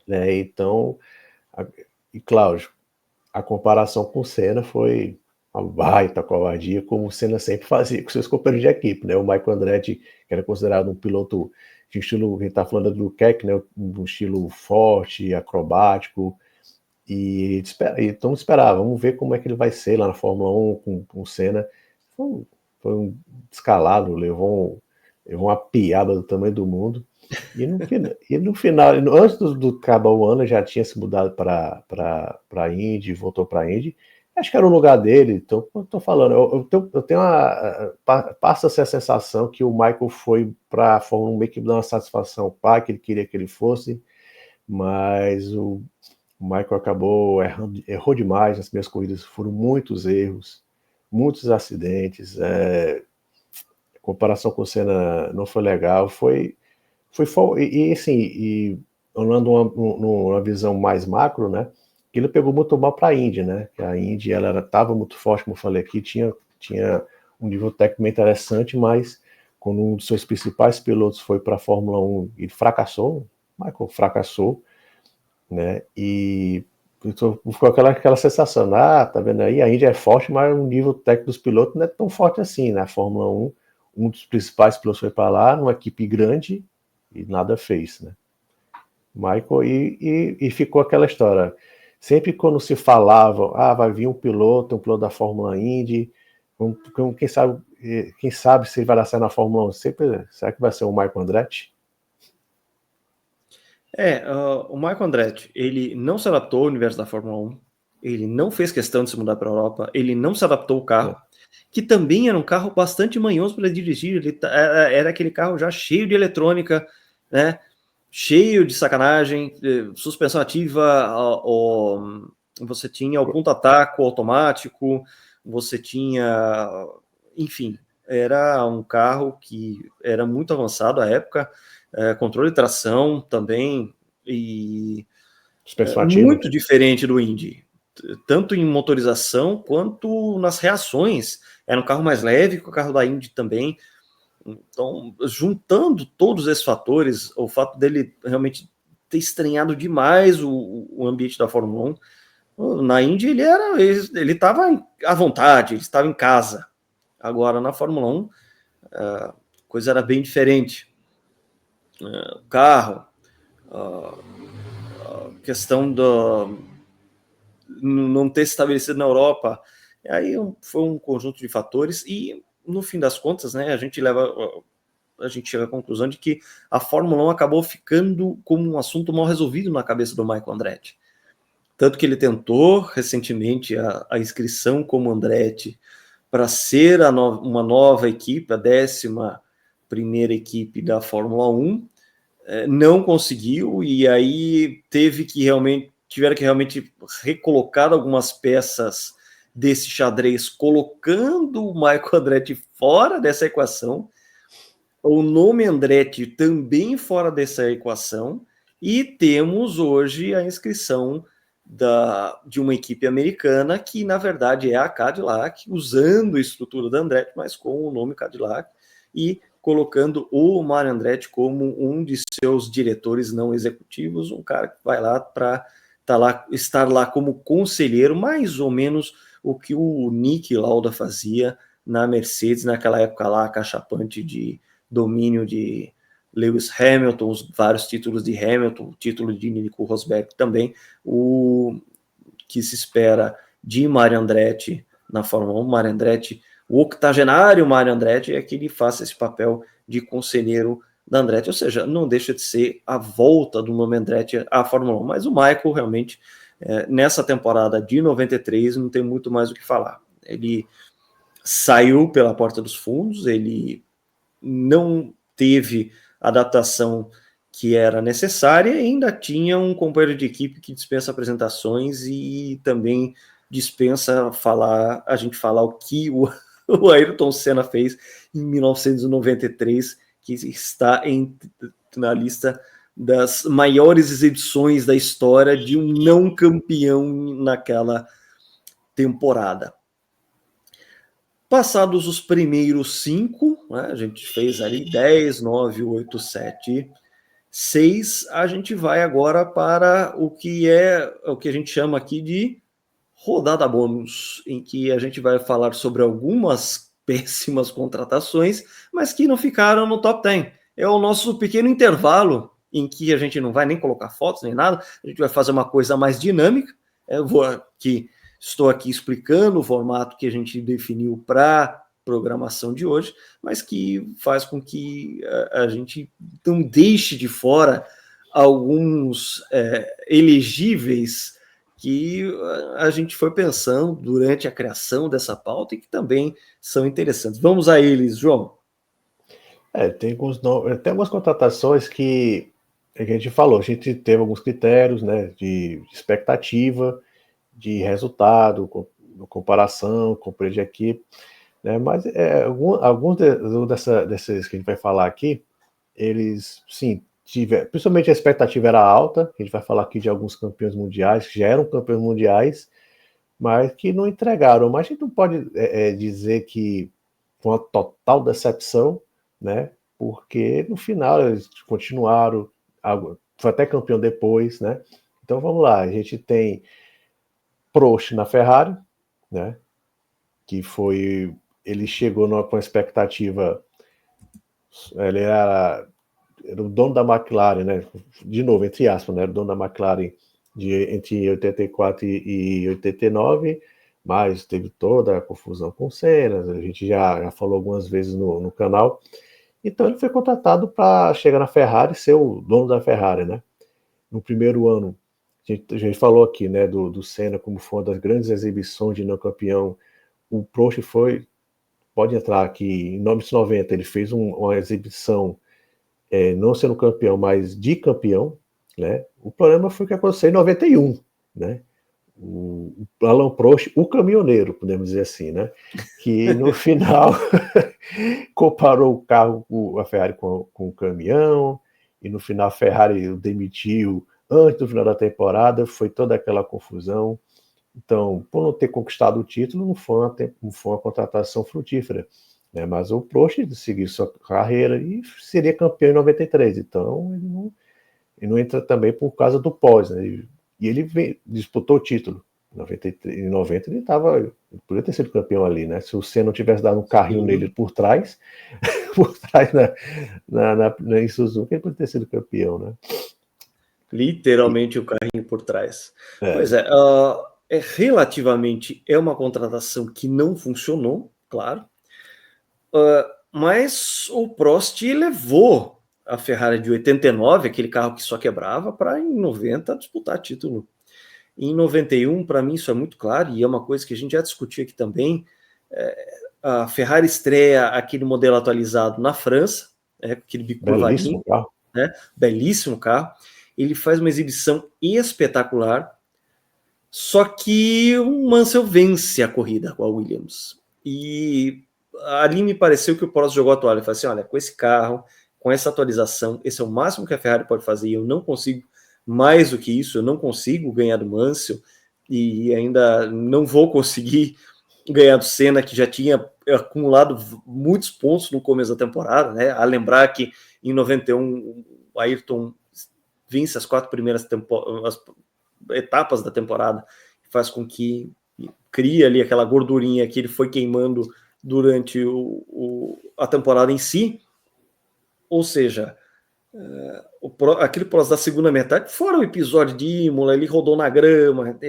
né? Então, e claro, a comparação com o Senna foi uma baita covardia, como o Senna sempre fazia com seus companheiros de equipe, né? O Michael Andretti, que era considerado um piloto de estilo, a gente está falando do Keck, né? Um estilo forte, acrobático, e então esperava, vamos ver como é que ele vai ser lá na Fórmula 1 com o Senna. Foi um descalado, levou uma piada do tamanho do mundo. E no final, antes do acabar o ano, já tinha se mudado para a Indy, voltou para a Indy. Acho que era o lugar dele. Então, eu tô falando, eu tenho passa-se a sensação que o Michael foi para a Fórmula 1 meio que dar uma satisfação ao pai, que ele queria que ele fosse. mas o Michael acabou errou demais nas primeiras corridas, foram muitos erros, muitos acidentes, a comparação com o Senna não foi legal, e assim, e olhando numa visão mais macro, né, ele pegou muito mal para a Indy, né, que a Indy ela estava muito forte, como eu falei aqui, tinha um nível técnico bem interessante, mas quando um dos seus principais pilotos foi para a Fórmula 1 e fracassou, Michael fracassou, né, e ficou aquela sensação, tá vendo aí, a Indy é forte, mas o nível técnico dos pilotos não é tão forte assim, né, a Fórmula 1, um dos principais pilotos foi para lá, numa equipe grande, e nada fez, né. Michael, e ficou aquela história. Sempre quando se falava, vai vir um piloto da Fórmula Indy, quem sabe se ele vai nascer na Fórmula 1, sempre, será que vai ser o Michael Andretti? O Michael Andretti, ele não se adaptou ao universo da Fórmula 1, ele não fez questão de se mudar para a Europa, ele não se adaptou ao carro, que também era um carro bastante manhoso para dirigir, era aquele carro já cheio de eletrônica, né? Cheio de sacanagem, suspensão ativa, você tinha o ponta-taco automático, você tinha, enfim, era um carro que era muito avançado à época, controle de tração também, e muito diferente do Indy, tanto em motorização quanto nas reações. Era um carro mais leve que o carro da Indy também. Então, juntando todos esses fatores, o fato dele realmente ter estranhado demais o ambiente da Fórmula 1, na Indy ele estava à vontade, ele estava em casa. Agora, na Fórmula 1, a coisa era bem diferente. O carro, a questão do não ter se estabelecido na Europa, aí foi um conjunto de fatores, e no fim das contas, né, a gente chega à conclusão de que a Fórmula 1 acabou ficando como um assunto mal resolvido na cabeça do Michael Andretti. Tanto que ele tentou recentemente a inscrição como Andretti para ser uma nova equipe, a 11ª equipe da Fórmula 1, não conseguiu, e aí tiveram que realmente recolocar algumas peças desse xadrez, colocando o Michael Andretti fora dessa equação, o nome Andretti também fora dessa equação, e temos hoje a inscrição de uma equipe americana que, na verdade, é a Cadillac, usando a estrutura da Andretti, mas com o nome Cadillac, e colocando o Mario Andretti como um de seus diretores não executivos, um cara que vai lá para estar lá como conselheiro, mais ou menos o que o Niki Lauda fazia na Mercedes, naquela época lá, cachapante de domínio de Lewis Hamilton, os vários títulos de Hamilton, o título de Nico Rosberg também, o que se espera de Mario Andretti na Fórmula 1, Mario Andretti, o octogenário Mario Andretti, é que ele faça esse papel de conselheiro da Andretti, ou seja, não deixa de ser a volta do nome Andretti à Fórmula 1, mas o Michael realmente, nessa temporada de 93, não tem muito mais o que falar. Ele saiu pela porta dos fundos, ele não teve a adaptação que era necessária, e ainda tinha um companheiro de equipe que dispensa apresentações e também dispensa a gente falar o que o Ayrton Senna fez em 1993, que está na lista das maiores exibições da história de um não campeão naquela temporada. Passados os primeiros 5, né, a gente fez ali 10, 9, 8, 7, 6, a gente vai agora para o que a gente chama aqui de rodada bônus, em que a gente vai falar sobre algumas péssimas contratações, mas que não ficaram no top 10. É o nosso pequeno intervalo, em que a gente não vai nem colocar fotos nem nada, a gente vai fazer uma coisa mais dinâmica. Estou aqui explicando o formato que a gente definiu para a programação de hoje, mas que faz com que a gente não deixe de fora alguns elegíveis que a gente foi pensando durante a criação dessa pauta e que também são interessantes. Vamos a eles, João. Tem algumas contratações que é que a gente falou, a gente teve alguns critérios, né, de expectativa, de resultado, comparação, companhia de equipe, né, mas alguns desses que a gente vai falar aqui, eles, sim, principalmente a expectativa era alta, a gente vai falar aqui de alguns campeões mundiais, que já eram campeões mundiais, mas que não entregaram. Mas a gente não pode dizer que foi uma total decepção, né? Porque no final eles continuaram, foi até campeão depois, né? Então vamos lá, a gente tem Prost na Ferrari, né? Que foi, ele chegou com uma expectativa, ele era o dono da McLaren, né? De novo, entre aspas, né? Era o dono da McLaren entre 84 e 89, mas teve toda a confusão com cenas, a gente já falou algumas vezes no canal. Então ele foi contratado para chegar na Ferrari e ser o dono da Ferrari, né? No primeiro ano, a gente falou aqui, né, do Senna como foi uma das grandes exibições de não campeão. O Prost pode entrar aqui, em 1990, ele fez uma exibição, não sendo campeão, mas de campeão, né? O problema foi o que aconteceu em 91, né? O Alain Prost, o caminhoneiro, podemos dizer assim, né? Que no final comparou o carro, a Ferrari com o caminhão, e no final a Ferrari o demitiu antes do final da temporada, foi toda aquela confusão. Então, por não ter conquistado o título, não foi uma contratação frutífera, né? Mas o Prost seguiu sua carreira e seria campeão em 93, então ele não entra também por causa do pós, né? E ele disputou o título. Em 90 ele podia ter sido campeão ali, né? Se o Senna não tivesse dado um carrinho nele por trás em Suzuka, ele poderia ter sido campeão, né? Literalmente o carrinho por trás. Pois é, relativamente é uma contratação que não funcionou, claro, mas o Prost levou a Ferrari de 89, aquele carro que só quebrava, para em 90 disputar título. Em 91, para mim, isso é muito claro, e é uma coisa que a gente já discutiu aqui também. A Ferrari estreia aquele modelo atualizado na França, aquele bicurvadinho, belíssimo carro. Ele faz uma exibição espetacular, só que o Mansell vence a corrida com a Williams. E ali me pareceu que o Prost jogou a toalha. Ele falou assim, olha, com esse carro, com essa atualização, esse é o máximo que a Ferrari pode fazer, e eu não consigo mais do que isso, eu não consigo ganhar do Mansell, e ainda não vou conseguir ganhar do Senna, que já tinha acumulado muitos pontos no começo da temporada, né? A lembrar que em 91 o Ayrton vence as 4 primeiras etapas da temporada, faz com que cria ali aquela gordurinha que ele foi queimando durante a temporada em si. Ou seja, aquele pós da segunda metade, fora o episódio de Imola, ele rodou na grama,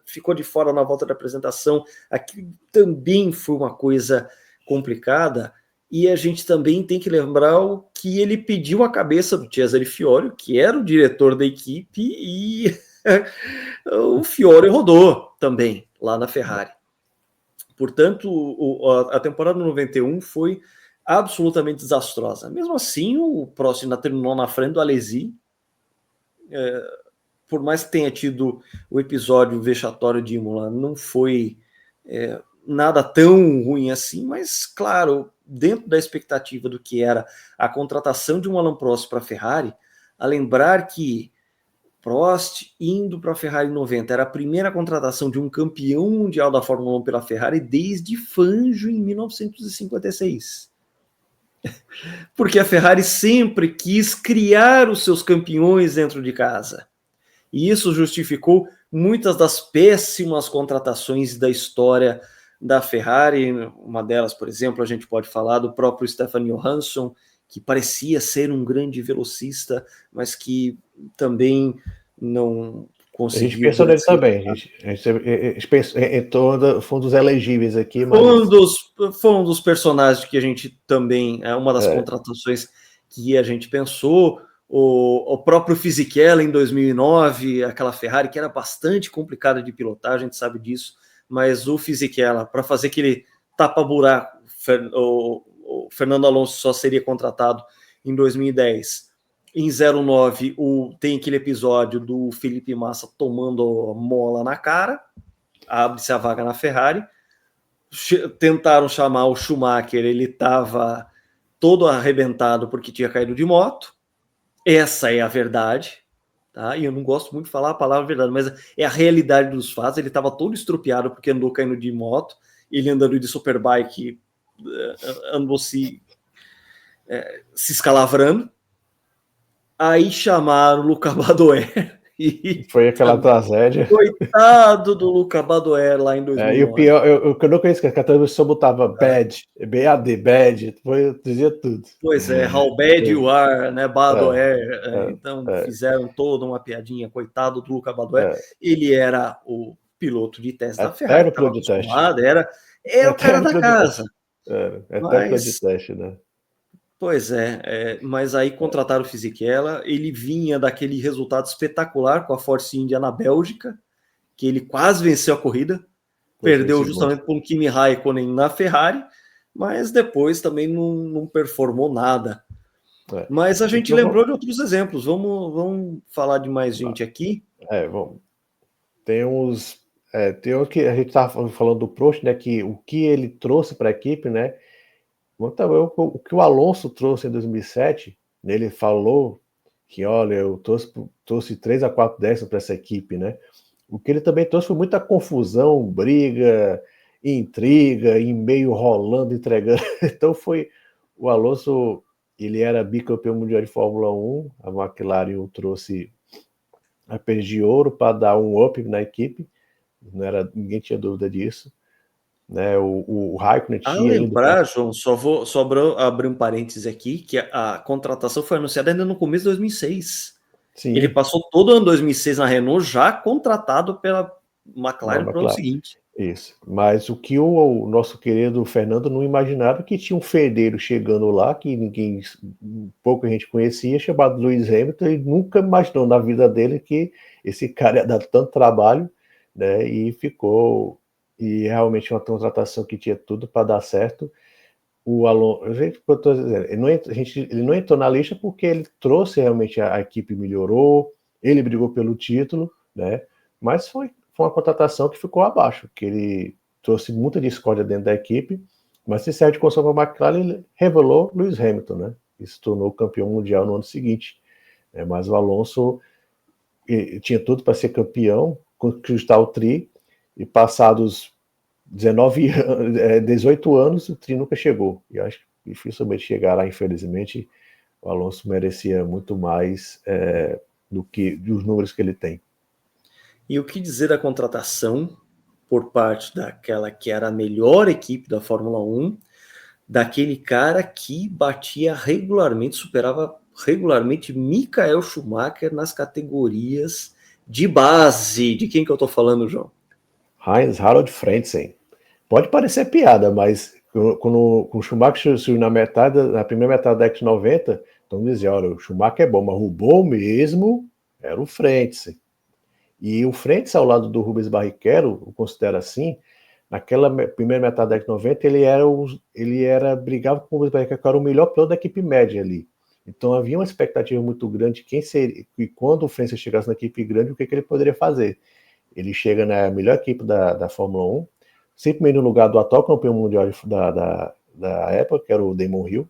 ficou de fora na volta da apresentação, aquilo também foi uma coisa complicada, e a gente também tem que lembrar o que ele pediu a cabeça do Cesare Fiore, que era o diretor da equipe, e o Fiore rodou também lá na Ferrari. Portanto, a temporada 91 foi absolutamente desastrosa. Mesmo assim, o Prost ainda terminou na frente do Alesi. Por mais que tenha tido o episódio vexatório de Imola, não foi nada tão ruim assim, mas, claro, dentro da expectativa do que era a contratação de um Alain Prost para a Ferrari, a lembrar que Prost indo para a Ferrari em 90 era a primeira contratação de um campeão mundial da Fórmula 1 pela Ferrari desde Fangio em 1956. Porque a Ferrari sempre quis criar os seus campeões dentro de casa. E isso justificou muitas das péssimas contratações da história da Ferrari. Uma delas, por exemplo, a gente pode falar do próprio Stefan Johansson, que parecia ser um grande velocista, mas que também não conseguiu. A gente pensou nele também. A gente pensou, foi um dos elegíveis aqui. Mas... Foi um dos personagens que a gente também, uma das contratações que a gente pensou. O próprio Fisichella em 2009, aquela Ferrari que era bastante complicada de pilotar, a gente sabe disso, mas o Fisichella, para fazer aquele tapa-buraco, o Fernando Alonso só seria contratado em 2010. Em 09, tem aquele episódio do Felipe Massa tomando mola na cara, abre-se a vaga na Ferrari, tentaram chamar o Schumacher, ele estava todo arrebentado porque tinha caído de moto, essa é a verdade, tá? E eu não gosto muito de falar a palavra verdade, mas é a realidade dos fatos, ele estava todo estropiado porque andou caindo de moto, ele andando de superbike, andou se escalavrando. Aí chamaram o Luca Badoer e foi aquela tragédia. Coitado do Luca Badoer lá em 2009. E o pior, que eu não conheço, que a transmissão botava bad, B-A-D, bad, dizia tudo. Pois é, how bad you are, né, Badoer. Então fizeram toda uma piadinha, coitado do Luca Badoer. Ele era o piloto de teste da Ferrari, estava acostumado, era o cara da casa. Piloto de teste, né? Pois mas aí contrataram o Fisichella, ele vinha daquele resultado espetacular com a Force India na Bélgica, que ele quase venceu a corrida, perdeu justamente por um Kimi Raikkonen na Ferrari, mas depois também não performou nada. Mas a gente lembrou de outros exemplos, vamos falar de mais gente aqui. Vamos. Tem o que a gente estava falando do Prost, né, que o que ele trouxe para a equipe, né, o que o Alonso trouxe em 2007, ele falou que, olha, eu trouxe 3 a 4 décimos para essa equipe, né? O que ele também trouxe foi muita confusão, briga, intriga, em meio rolando, entregando. Então o Alonso, ele era bicampeão mundial de Fórmula 1, a McLaren o trouxe a pés de ouro para dar um up na equipe, ninguém tinha dúvida disso. Né, o Raikkonen tinha lembrar, João, só abrir um parênteses aqui, que a contratação foi anunciada ainda no começo de 2006. Sim. Ele passou todo o ano 2006 na Renault já contratado pela McLaren para o ano seguinte. Isso, mas o que o nosso querido Fernando não imaginava, que tinha um ferdeiro chegando lá, que pouca gente conhecia, chamado Lewis Hamilton, e nunca imaginou na vida dele que esse cara ia dar tanto trabalho, né, e realmente uma contratação que tinha tudo para dar certo. O Alonso, ele não entrou na lista porque ele trouxe realmente a equipe, melhorou, ele brigou pelo título, né? Mas foi uma contratação que ficou abaixo, que ele trouxe muita discórdia dentro da equipe, mas se serve de construção para a McLaren, ele revelou Lewis Hamilton, né? E se tornou campeão mundial no ano seguinte. Mas o Alonso tinha tudo para ser campeão, conquistar o tri, e passados 18 anos, o tri nunca chegou. E acho que dificilmente chegará, infelizmente. O Alonso merecia muito mais dos números que ele tem. E o que dizer da contratação por parte daquela que era a melhor equipe da Fórmula 1, daquele cara que batia regularmente, superava regularmente Michael Schumacher nas categorias de base. De quem que eu estou falando, João? Heinz-Harald Frentzen. Pode parecer piada, mas quando o Schumacher surgiu na primeira metade da década de 90, então dizia, olha, o Schumacher é bom, mas o bom mesmo era o Frentzen. E o Frentzen, ao lado do Rubens Barrichello, eu considero assim, naquela primeira metade da década de 90, ele brigava com o Rubens Barrichello, que era o melhor piloto da equipe média ali. Então havia uma expectativa muito grande de quem seria, e quando o Frentzen chegasse na equipe grande, o que ele poderia fazer. Ele chega na melhor equipe da Fórmula 1, simplesmente no lugar do atual campeão mundial da época, que era o Damon Hill,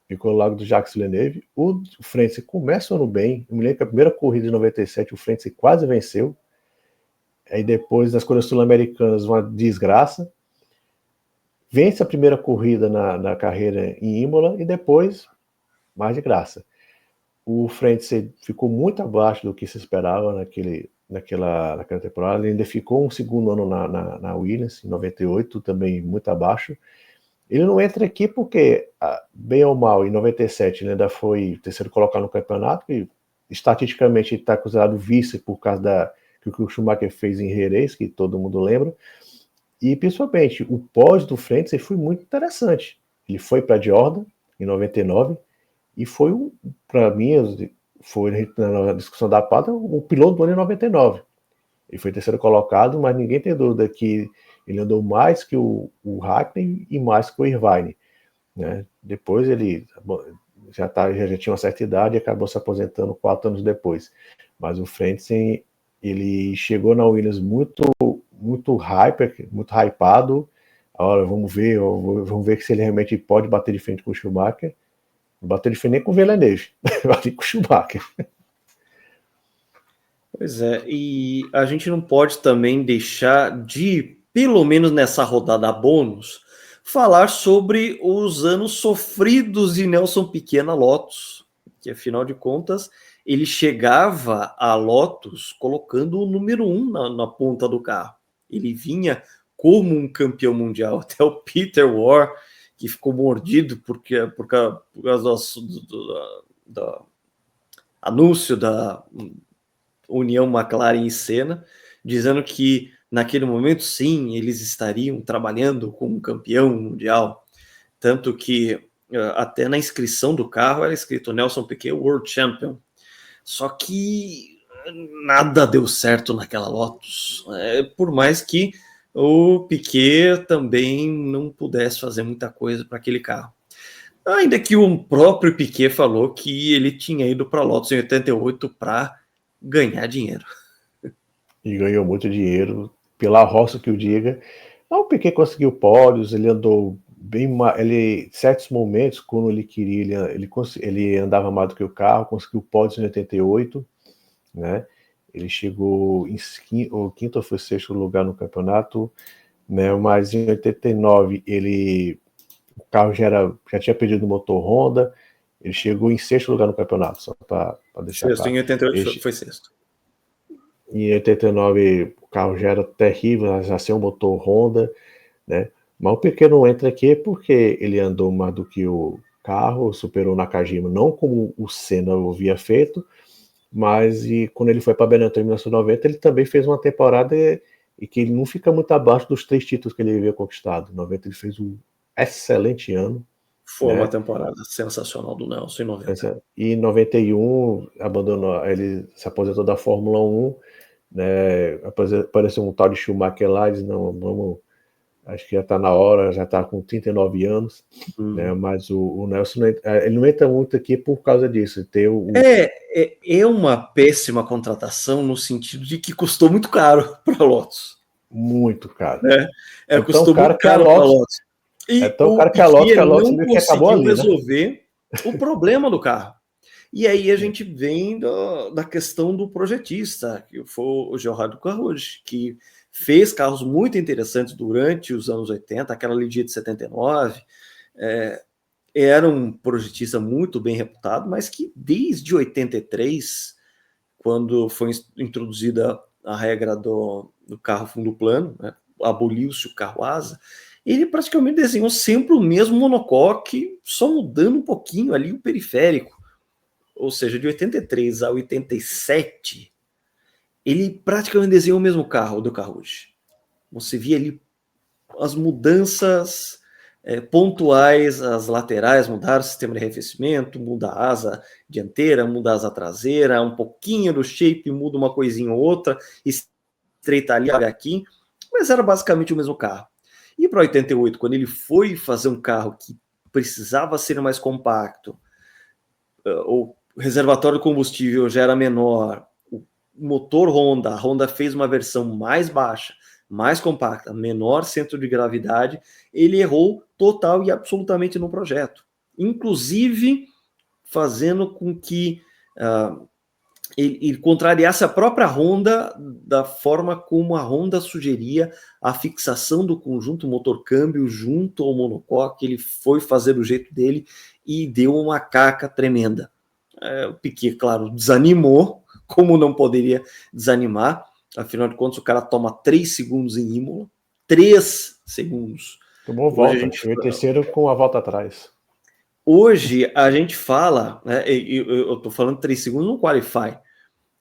ficou ao lado do Jacques Villeneuve. O Frentzen começa o ano bem, eu me lembro que a primeira corrida de 97, o Frentzen quase venceu, aí depois das corridas sul-americanas, uma desgraça, vence a primeira corrida na carreira em Imola, e depois, mais de graça. O Frentzen ficou muito abaixo do que se esperava naquela temporada. Ele ainda ficou um segundo ano na Williams, em 98, também muito abaixo. Ele não entra aqui porque, bem ou mal, em 97 ele ainda foi terceiro colocado no campeonato, e estatisticamente ele está considerado vice por causa do que o Schumacher fez em Jerez, que todo mundo lembra. E principalmente o pódio do Frentzen foi muito interessante. Ele foi para Jordan em 99 e foi, para mim, foi na discussão da pauta, o piloto do ano em 99. Ele foi terceiro colocado, mas ninguém tem dúvida que ele andou mais que o Hackney e mais que o Irvine, né? Depois ele já tinha uma certa idade e acabou se aposentando 4 anos depois. Mas o Frentzen, ele chegou na Williams muito hypado. Agora vamos ver se ele realmente pode bater de frente com o Schumacher. Não bateu de frente nem com o Villeneuve, bateu com o Schumacher. Pois é, e a gente não pode também deixar de, pelo menos nessa rodada bônus, falar sobre os anos sofridos de Nelson Piquet na Lotus, que afinal de contas ele chegava a Lotus colocando o número 1 na ponta do carro. Ele vinha como um campeão mundial, até o Peter Warr, que ficou mordido por causa do anúncio da União McLaren e Senna, dizendo que naquele momento, sim, eles estariam trabalhando como campeão mundial. Tanto que até na inscrição do carro era escrito Nelson Piquet World Champion. Só que nada deu certo naquela Lotus. Por mais que o Piquet também não pudesse fazer muita coisa para aquele carro. Ainda que o próprio Piquet falou que ele tinha ido para a Lotus em 88 para ganhar dinheiro. E ganhou muito dinheiro, pela roça que o diga. Mas o Piquet conseguiu pódios, ele andou bem, ele certos momentos, quando ele queria, ele andava mais do que o carro, conseguiu pódios em 88, né? Ele chegou em o quinto ou foi sexto lugar no campeonato, né? Mas em 89 o carro já tinha perdido o motor Honda, ele chegou em sexto lugar no campeonato, só para deixar sexto, claro. Em 88 foi sexto. Em 89 o carro já era terrível, já sem um motor Honda, né? Mas o Piquet não entra aqui porque ele andou mais do que o carro, superou o Nakajima, não como o Senna havia feito, mas quando ele foi para Benetton em 1990, ele também fez uma temporada e que ele não fica muito abaixo dos 3 títulos que ele havia conquistado. Em 90 ele fez um excelente ano. Foi uma temporada sensacional do Nelson em 90. E em 91 abandonou, ele se aposentou da Fórmula 1, né? Apareceu um tal de Schumacher lá, disse, não, acho que já está na hora, já está com 39 anos, né? Mas o Nelson ele não entra muito aqui por causa disso. É uma péssima contratação no sentido de que custou muito caro para a Lotus. Muito caro. Custou muito caro para a Lotus. E o Piquet não conseguiu resolver o problema do carro. E aí a gente vem da questão do projetista, que foi o Gerhard Carrouge, que fez carros muito interessantes durante os anos 80, aquela Ligia de 79, era um projetista muito bem reputado, mas que desde 83, quando foi introduzida a regra do carro fundo plano, né, aboliu-se o carro asa, ele praticamente desenhou sempre o mesmo monocoque, só mudando um pouquinho ali o periférico. Ou seja, de 83 a 87, ele praticamente desenhou o mesmo carro do Carrouge. Você via ali as mudanças pontuais, as laterais mudaram o sistema de arrefecimento, muda a asa dianteira, muda a asa traseira, um pouquinho do shape, muda uma coisinha ou outra, estreita ali, aqui, mas era basicamente o mesmo carro. E para 88, quando ele foi fazer um carro que precisava ser mais compacto, o reservatório de combustível já era menor, o motor Honda, a Honda fez uma versão mais baixa, mais compacta, menor centro de gravidade, ele errou total e absolutamente no projeto. Inclusive, fazendo com que ele contrariasse a própria Honda da forma como a Honda sugeria a fixação do conjunto motor-câmbio junto ao monocoque. Ele foi fazer do jeito dele e deu uma caca tremenda. O Piquet, claro, desanimou, como não poderia desanimar. Afinal de contas, o cara toma 3 segundos em Imola. 3 segundos. Tomou volta, foi o terceiro com a volta atrás. Hoje a gente fala, né, eu tô falando 3 segundos no Qualify.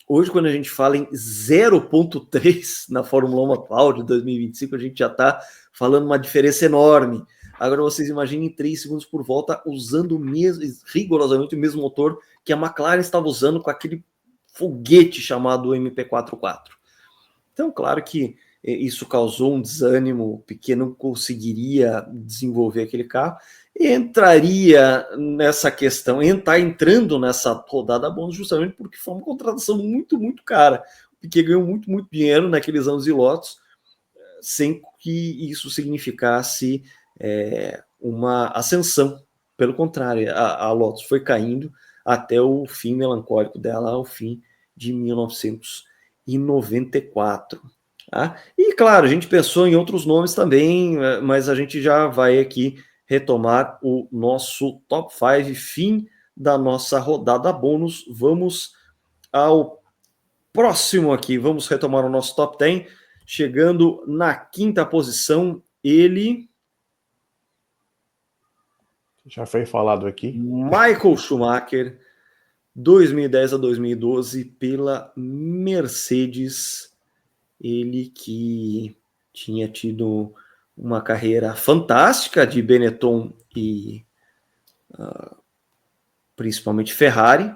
Hoje, quando a gente fala em 0.3 na Fórmula 1 atual de 2025, a gente já está falando uma diferença enorme. Agora vocês imaginem 3 segundos por volta usando rigorosamente o mesmo motor que a McLaren estava usando com aquele foguete chamado MP44. Então, claro que isso causou um desânimo, o Piquet não conseguiria desenvolver aquele carro, e entraria nessa questão, está entrando nessa rodada bônus justamente porque foi uma contratação muito, muito cara. O Piquet ganhou muito, muito dinheiro naqueles anos de Lotus, sem que isso significasse uma ascensão. Pelo contrário, a Lotus foi caindo até o fim melancólico dela, ao fim de 1994. Tá? E, claro, a gente pensou em outros nomes também, mas a gente já vai aqui retomar o nosso top 5, fim da nossa rodada bônus. Vamos ao próximo aqui, vamos retomar o nosso top 10, chegando na quinta posição, ele... Já foi falado aqui. Michael Schumacher, 2010 a 2012, pela Mercedes. Ele que tinha tido uma carreira fantástica de Benetton e principalmente Ferrari,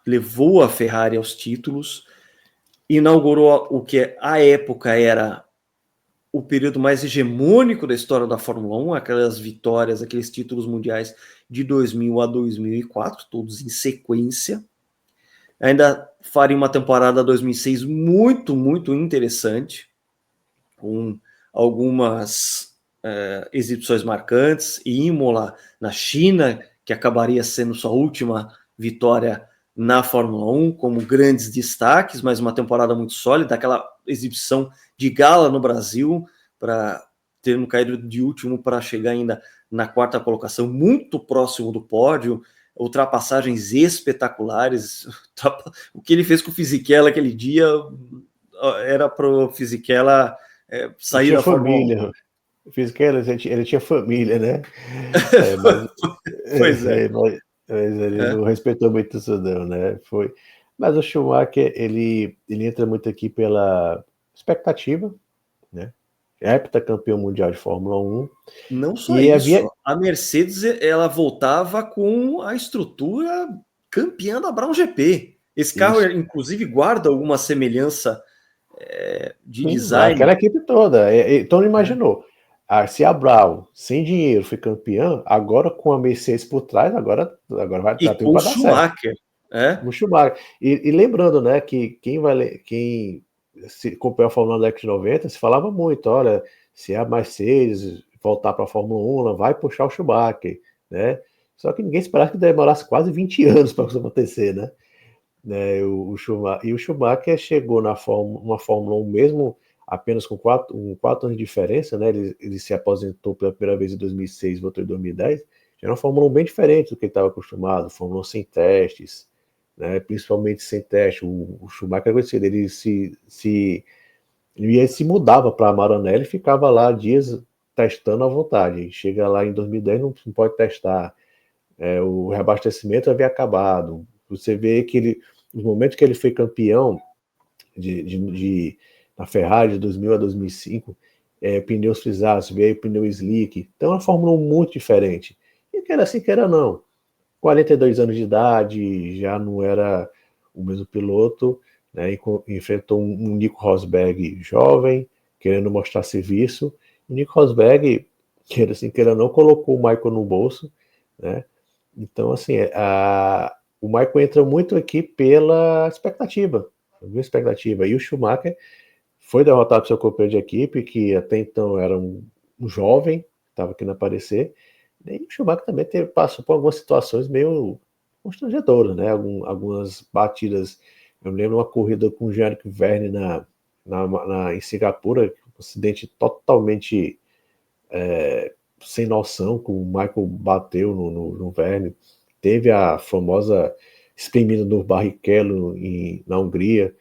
levou a Ferrari aos títulos, inaugurou o que à época era o período mais hegemônico da história da Fórmula 1, aquelas vitórias, aqueles títulos mundiais de 2000 a 2004, todos em sequência. Ainda faria uma temporada 2006 muito, muito interessante, com algumas exibições marcantes, e Imola na China, que acabaria sendo sua última vitória na Fórmula 1, como grandes destaques, mas uma temporada muito sólida, aquela exibição de gala no Brasil, para ter caído de último para chegar ainda na quarta colocação, muito próximo do pódio, ultrapassagens espetaculares. O que ele fez com o Fisichella aquele dia era para o Fisichella sair da Fórmula 1. Fisichella, ele tinha família, né? Pois é. Mas ele não respeitou muito isso não, né? Mas o Schumacher, ele entra muito aqui pela expectativa, né? Heptacampeão mundial de Fórmula 1. Não só isso, a Mercedes, ela voltava com a estrutura campeã da Brown GP. Esse carro, inclusive, guarda alguma semelhança de design. Aquela equipe toda. Então não imaginou. Se a Brown, sem dinheiro, foi campeã, agora com a Mercedes por trás, agora vai dar tempo para dar Schumacher, certo. O Schumacher. E lembrando, né, que quem se acompanhou a Fórmula 1 na década de 90, se falava muito, olha, se a Mercedes voltar para a Fórmula 1, ela vai puxar o Schumacher, né? Só que ninguém esperava que demorasse quase 20 anos para isso acontecer, né? O Schumacher chegou na uma Fórmula 1 mesmo apenas com 4 anos de diferença, né? Ele se aposentou pela primeira vez em 2006, voltou em 2010. Já era uma Fórmula 1 bem diferente do que ele estava acostumado, Fórmula 1 sem testes, né? Principalmente sem teste. O Schumacher, ele se mudava para a Maranello e ficava lá dias testando à vontade. Chega lá em 2010, não pode testar. O reabastecimento havia acabado. Você vê que nos momentos que ele foi campeão na Ferrari de 2000 a 2005, pneus frisados, veio pneu slick. Então é uma Fórmula 1 muito diferente. E quer assim, quer não. 42 anos de idade, já não era o mesmo piloto, né? Enfrentou um Nico Rosberg jovem, querendo mostrar serviço. O Nico Rosberg, queira assim, queira não, colocou o Michael no bolso, né? Então, assim, o Michael entra muito aqui pela expectativa. E o Schumacher foi derrotado pelo seu companheiro de equipe, que até então era um jovem, estava aqui na aparecer. E o Schumacher também passou por algumas situações meio constrangedoras, né? Algumas batidas. Eu me lembro uma corrida com o Jean-Luc Verne em Singapura, um acidente totalmente sem noção, que o Michael bateu no Verne. Teve a famosa exprimida no Barrichello na Hungria,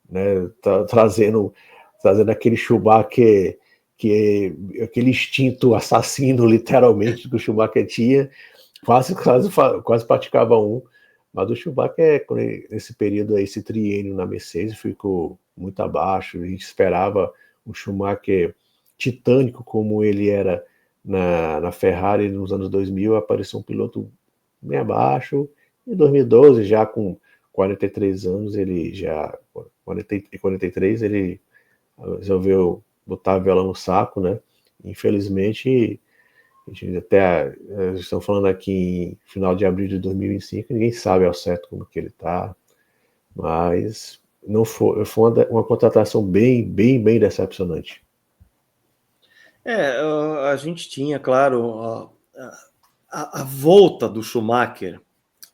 né? Trazendo aquele Schumacher, aquele instinto assassino, literalmente, que o Schumacher tinha, quase praticava mas o Schumacher, nesse período, esse triênio na Mercedes, ficou muito abaixo. A gente esperava um Schumacher titânico, como ele era na Ferrari nos anos 2000, apareceu um piloto bem abaixo. Em 2012, já com 43 anos, 43, ele resolveu botar a vela no saco, né? Infelizmente, a gente até estamos falando aqui em final de abril de 2025, ninguém sabe ao certo como que ele está, mas não foi uma contratação bem decepcionante. A gente tinha, claro, a volta do Schumacher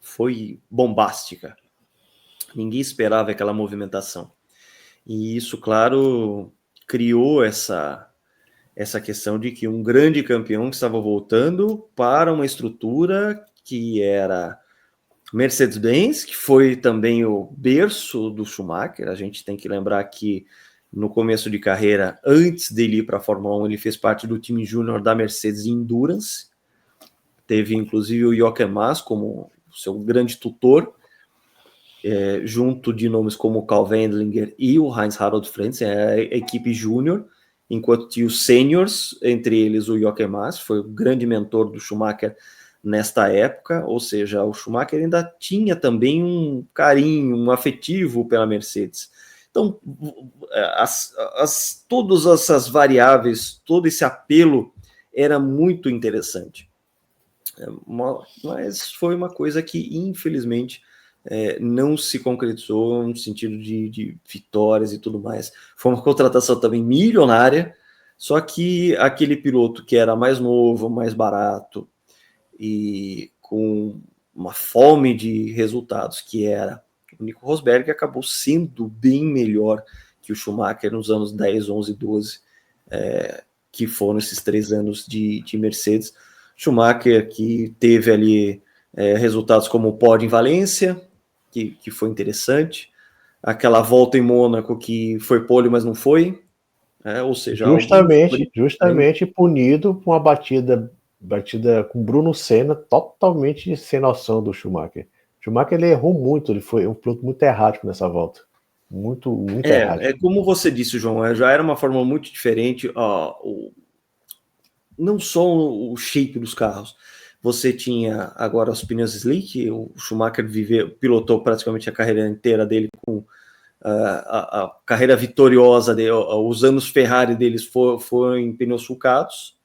foi bombástica. Ninguém esperava aquela movimentação. E isso, claro, criou essa questão de que um grande campeão estava voltando para uma estrutura que era Mercedes-Benz, que foi também o berço do Schumacher. A gente tem que lembrar que no começo de carreira, antes dele ir para a Fórmula 1, ele fez parte do time júnior da Mercedes Endurance. Teve inclusive o Jochen Mass como seu grande tutor, junto de nomes como o Karl Wendlinger e o Heinz-Harald Frentzen, a equipe júnior, enquanto tinha os seniors, entre eles o Jochen Mass, foi o grande mentor do Schumacher nesta época, ou seja, o Schumacher ainda tinha também um carinho, um afetivo pela Mercedes. Então, todas essas variáveis, todo esse apelo era muito interessante. Mas foi uma coisa que, infelizmente, não se concretizou no sentido de vitórias e tudo mais. Foi uma contratação também milionária, só que aquele piloto que era mais novo, mais barato e com uma fome de resultados, que era o Nico Rosberg, acabou sendo bem melhor que o Schumacher nos anos 10, 11, 12, que foram esses 3 anos de Mercedes. Schumacher que teve ali resultados como o pódio em Valência, que foi interessante, aquela volta em Mônaco que foi pole, mas não foi, ou seja, justamente punido por uma batida com Bruno Senna, totalmente sem noção do Schumacher. Schumacher ele errou muito, ele foi um piloto muito errático nessa volta. Muito errático. Como você disse, João, já era uma fórmula muito diferente, não só o shape dos carros. Você tinha agora os pneus slick, o Schumacher pilotou praticamente a carreira inteira dele com a carreira vitoriosa dele, os anos Ferrari deles foram em pneus sulcados,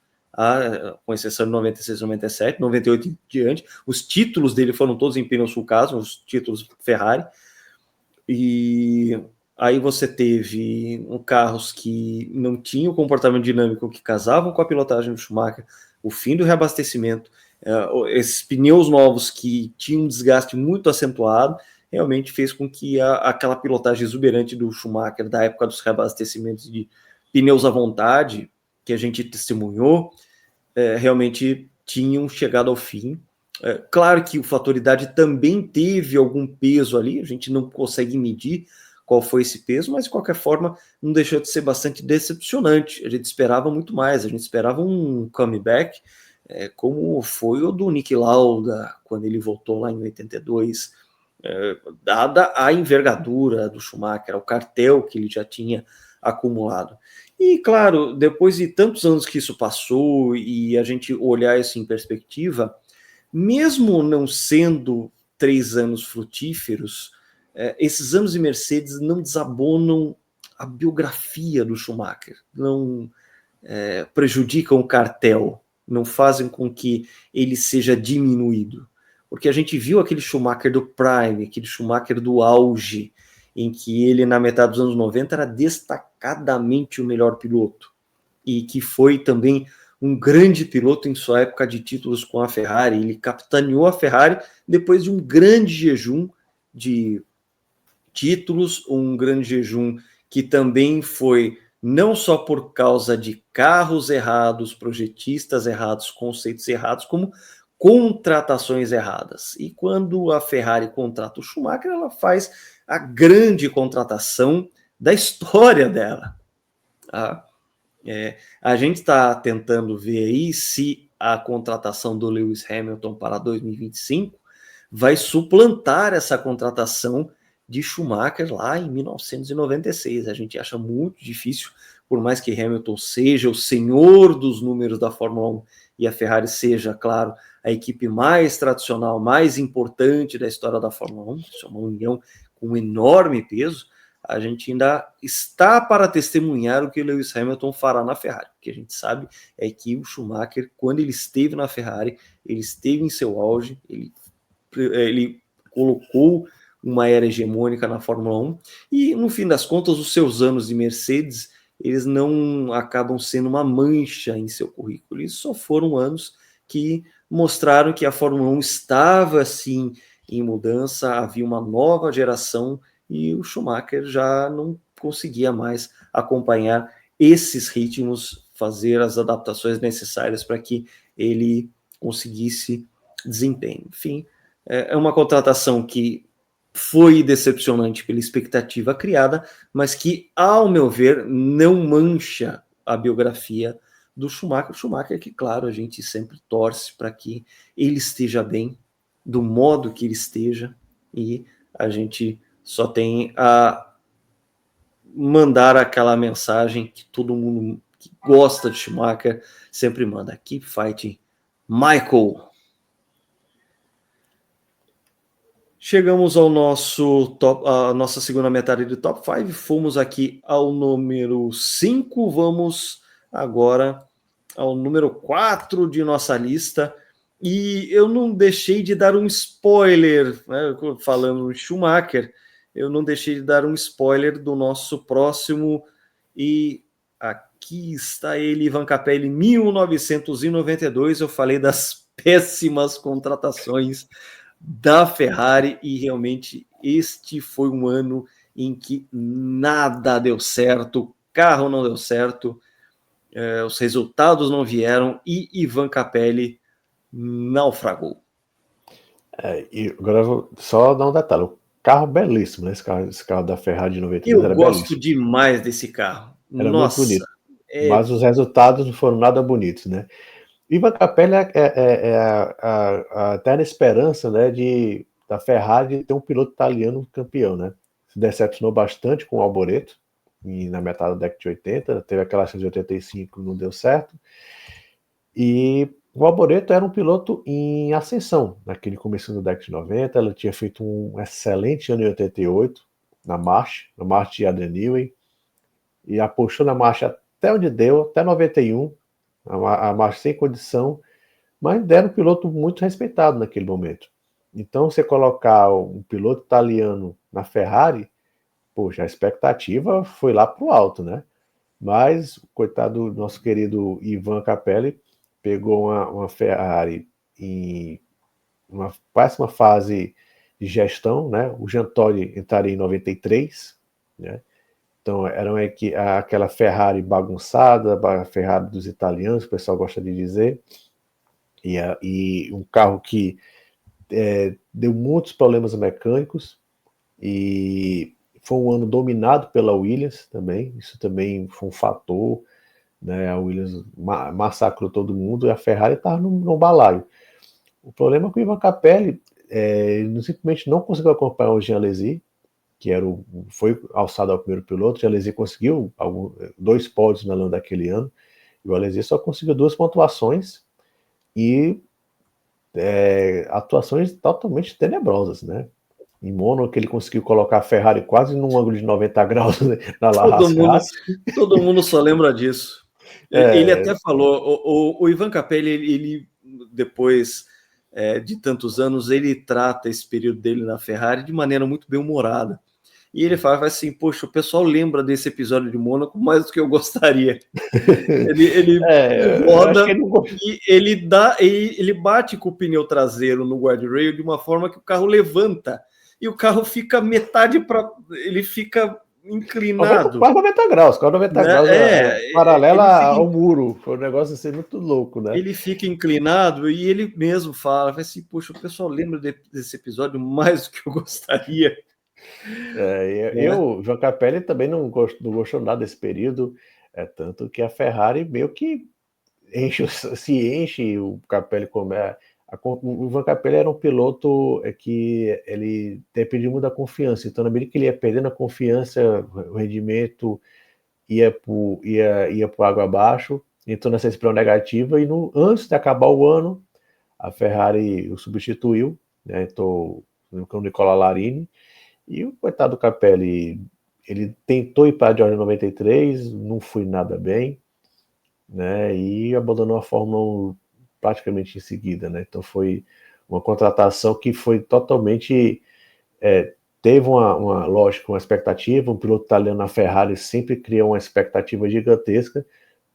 com exceção de 96, 97, 98 em diante. Os títulos dele foram todos em pneus sulcados, os títulos Ferrari. E aí você teve carros que não tinham o comportamento dinâmico que casavam com a pilotagem do Schumacher, o fim do reabastecimento, esses pneus novos que tinham um desgaste muito acentuado, realmente fez com que aquela pilotagem exuberante do Schumacher da época dos reabastecimentos de pneus à vontade, que a gente testemunhou, realmente tinham chegado ao fim. Claro que o fator idade também teve algum peso ali, a gente não consegue medir qual foi esse peso, mas de qualquer forma não deixou de ser bastante decepcionante. A gente esperava muito mais, a gente esperava um comeback, como foi o do Niki Lauda, quando ele voltou lá em 82, dada a envergadura do Schumacher, o cartel que ele já tinha acumulado. E, claro, depois de tantos anos que isso passou e a gente olhar isso em perspectiva, mesmo não sendo 3 anos frutíferos, esses anos de Mercedes não desabonam a biografia do Schumacher, não prejudicam o cartel, não fazem com que ele seja diminuído. Porque a gente viu aquele Schumacher do Prime, aquele Schumacher do auge, em que ele, na metade dos anos 90, era destacadamente o melhor piloto. E que foi também um grande piloto em sua época de títulos com a Ferrari. Ele capitaneou a Ferrari depois de um grande jejum de títulos, um grande jejum que também foi não só por causa de carros errados, projetistas errados, conceitos errados, como contratações erradas. E quando a Ferrari contrata o Schumacher, ela faz a grande contratação da história dela. A gente está tentando ver aí se a contratação do Lewis Hamilton para 2025 vai suplantar essa contratação de Schumacher lá em 1996. A gente acha muito difícil, por mais que Hamilton seja o senhor dos números da Fórmula 1 e a Ferrari seja, claro, a equipe mais tradicional, mais importante da história da Fórmula 1, isso é uma união com um enorme peso. a gente ainda está para testemunhar o que o Lewis Hamilton fará na Ferrari. O que a gente sabe é que o Schumacher, quando ele esteve na Ferrari, ele esteve em seu auge, ele colocou uma era hegemônica na Fórmula 1, e no fim das contas, os seus anos de Mercedes, eles não acabam sendo uma mancha em seu currículo, eles só foram anos que mostraram que a Fórmula 1 estava, assim, em mudança, havia uma nova geração, e o Schumacher já não conseguia mais acompanhar esses ritmos, fazer as adaptações necessárias para que ele conseguisse desempenho. Enfim, é uma contratação que foi decepcionante pela expectativa criada, mas que, ao meu ver, não mancha a biografia do Schumacher. O Schumacher, que, claro, a gente sempre torce para que ele esteja bem, do modo que ele esteja, e a gente só tem a mandar aquela mensagem que todo mundo que gosta de Schumacher sempre manda: Keep fighting, Michael. Chegamos ao nosso top, a nossa segunda metade do top 5. Fomos aqui ao número 5. Vamos agora ao número 4 de nossa lista. E eu não deixei de dar um spoiler, né, falando em Schumacher, eu não deixei de dar um spoiler do nosso próximo. E aqui está ele, Ivan Capelli, 1992. Eu falei das péssimas contratações da Ferrari, e realmente este foi um ano em que nada deu certo, o carro não deu certo, os resultados não vieram, e Ivan Capelli naufragou. E agora eu vou só dar um detalhe: o carro belíssimo, né? Esse carro da Ferrari de 92 Eu era gosto belíssimo. demais desse carro. Era muito Nossa, bonito. Mas os resultados não foram nada bonitos, né? Ivan Capelli é a eterna esperança, né, da Ferrari de ter um piloto italiano campeão, né? Se decepcionou bastante com o Alboreto na metade da década de 80, teve aquela chance de 85, não deu certo. E o Alboreto era um piloto em ascensão naquele começo da década de 90, ela tinha feito um excelente ano em 88 na marcha de Adrian Newey, e apostou na marcha até onde deu, até 91, a marcha sem condição, mas era um piloto muito respeitado naquele momento. Então, você colocar um piloto italiano na Ferrari, poxa, a expectativa foi lá para o alto, né? Mas, coitado do nosso querido Ivan Capelli, pegou uma Ferrari em uma péssima fase de gestão, né? O Jean Todt entraria em 93, né? Então, era aquela Ferrari bagunçada, a Ferrari dos italianos, o pessoal gosta de dizer, e um carro que deu muitos problemas mecânicos, e foi um ano dominado pela Williams também, isso também foi um fator, né? A Williams massacrou todo mundo, e a Ferrari estava no balaio. O problema é que o Ivan Capelli simplesmente não conseguiu acompanhar o Jean Alesi, que foi alçado ao primeiro piloto. O Jean Alesi conseguiu 2 pódios na Landa daquele ano, e o Alesi só conseguiu 2 pontuações, e atuações totalmente tenebrosas, né? Em Mônaco, ele conseguiu colocar a Ferrari quase num ângulo de 90 graus na Larrascate. Todo mundo só lembra disso. Ele até falou, o Ivan Capelli, ele depois de tantos anos, ele trata esse período dele na Ferrari de maneira muito bem-humorada. E ele fala assim: poxa, o pessoal lembra desse episódio de Mônaco mais do que eu gostaria. Ele roda e ele bate com o pneu traseiro no guardrail de uma forma que o carro levanta, e o carro fica metade para. Ele fica inclinado. Quase 90 graus, paralela ao muro. Foi um negócio assim muito louco, né? Ele fica inclinado, e ele mesmo fala assim: poxa, o pessoal lembra desse episódio mais do que eu gostaria. O João Capelli também não gostou nada desse período, tanto que a Ferrari meio que se enche. O Capelli o Ivan Capelli era um piloto que ele dependia muito da confiança, então na medida que ele ia perdendo a confiança, o rendimento ia por água abaixo, entrou nessa espiral negativa, e antes de acabar o ano, a Ferrari o substituiu, né? Entrou o Nicola Larini, e o coitado do Capelli ele tentou ir para a Georgia em 93, não foi nada bem, né? E abandonou a Fórmula 1 praticamente em seguida, né? Então foi uma contratação que foi totalmente teve uma lógica, uma expectativa. Um piloto italiano na Ferrari sempre cria uma expectativa gigantesca,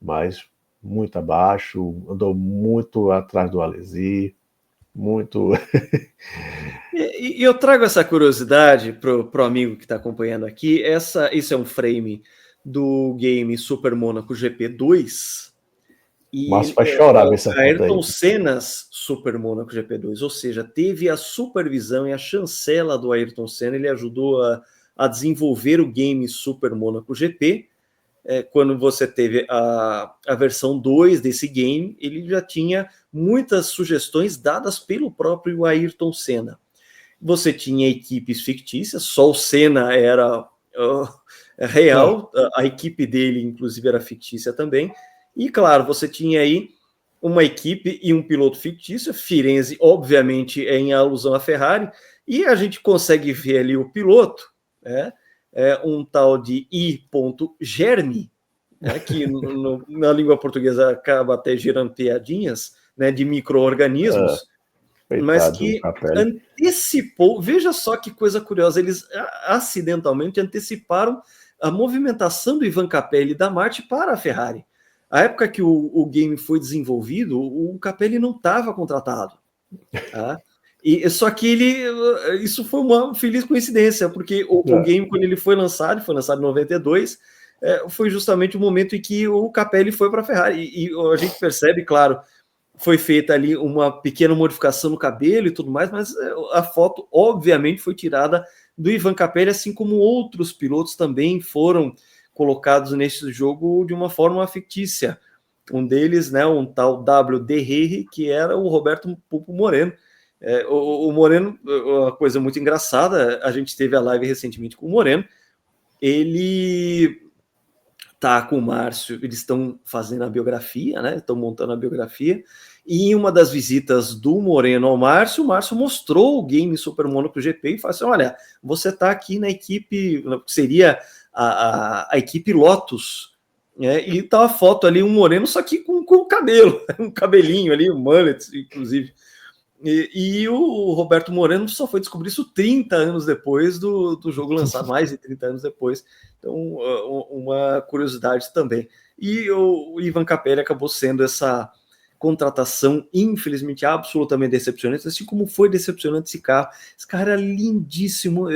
mas muito abaixo, andou muito atrás do Alesi, muito. E eu trago essa curiosidade pro amigo que está acompanhando aqui. Isso é um frame do game Super Monaco GP2 Mas e faz chorar ver essa foto aí. Ayrton Senna's Super Monaco GP2, ou seja, teve a supervisão e a chancela do Ayrton Senna. Ele ajudou a desenvolver o game Super Monaco GP. Quando você teve a versão 2 desse game, ele já tinha muitas sugestões dadas pelo próprio Ayrton Senna. Você tinha equipes fictícias, só o Senna era real, a equipe dele, inclusive, era fictícia também. E, claro, você tinha aí uma equipe e um piloto fictício. Firenze, obviamente, é em alusão à Ferrari, e a gente consegue ver ali o piloto, um tal de I. Germi, que na língua portuguesa acaba até gerando piadinhas, né, de micro-organismos, mas que antecipou, veja só que coisa curiosa, eles acidentalmente anteciparam a movimentação do Ivan Capelli da Marti para a Ferrari. A época que o game foi desenvolvido, o Capelli não estava contratado. Tá? Só que isso foi uma feliz coincidência, porque o game, quando ele foi lançado em 92, foi justamente o momento em que o Capelli foi para a Ferrari. E a gente percebe, claro, foi feita ali uma pequena modificação no cabelo e tudo mais, mas a foto, obviamente, foi tirada do Ivan Capelli, assim como outros pilotos também foram colocados nesse jogo de uma forma fictícia. Um deles, né, um tal W.D. Herry, que era o Roberto Pupo Moreno. O Moreno, uma coisa muito engraçada, a gente teve a live recentemente com o Moreno, ele tá com o Márcio, eles estão fazendo a biografia, né? Estão montando a biografia. E em uma das visitas do Moreno ao Márcio, o Márcio mostrou o game Super Monaco GP e falou assim: olha, você está aqui na equipe, seria a equipe Lotus. E tá a foto ali, um Moreno, só que com o cabelo, um cabelinho ali, um mullet, inclusive. E o Roberto Moreno só foi descobrir isso 30 anos depois do jogo lançado, mais de 30 anos depois. Então, uma curiosidade também. E o Ivan Capelli acabou sendo essa contratação, infelizmente, absolutamente decepcionante, assim como foi decepcionante esse carro. Esse carro era lindíssimo.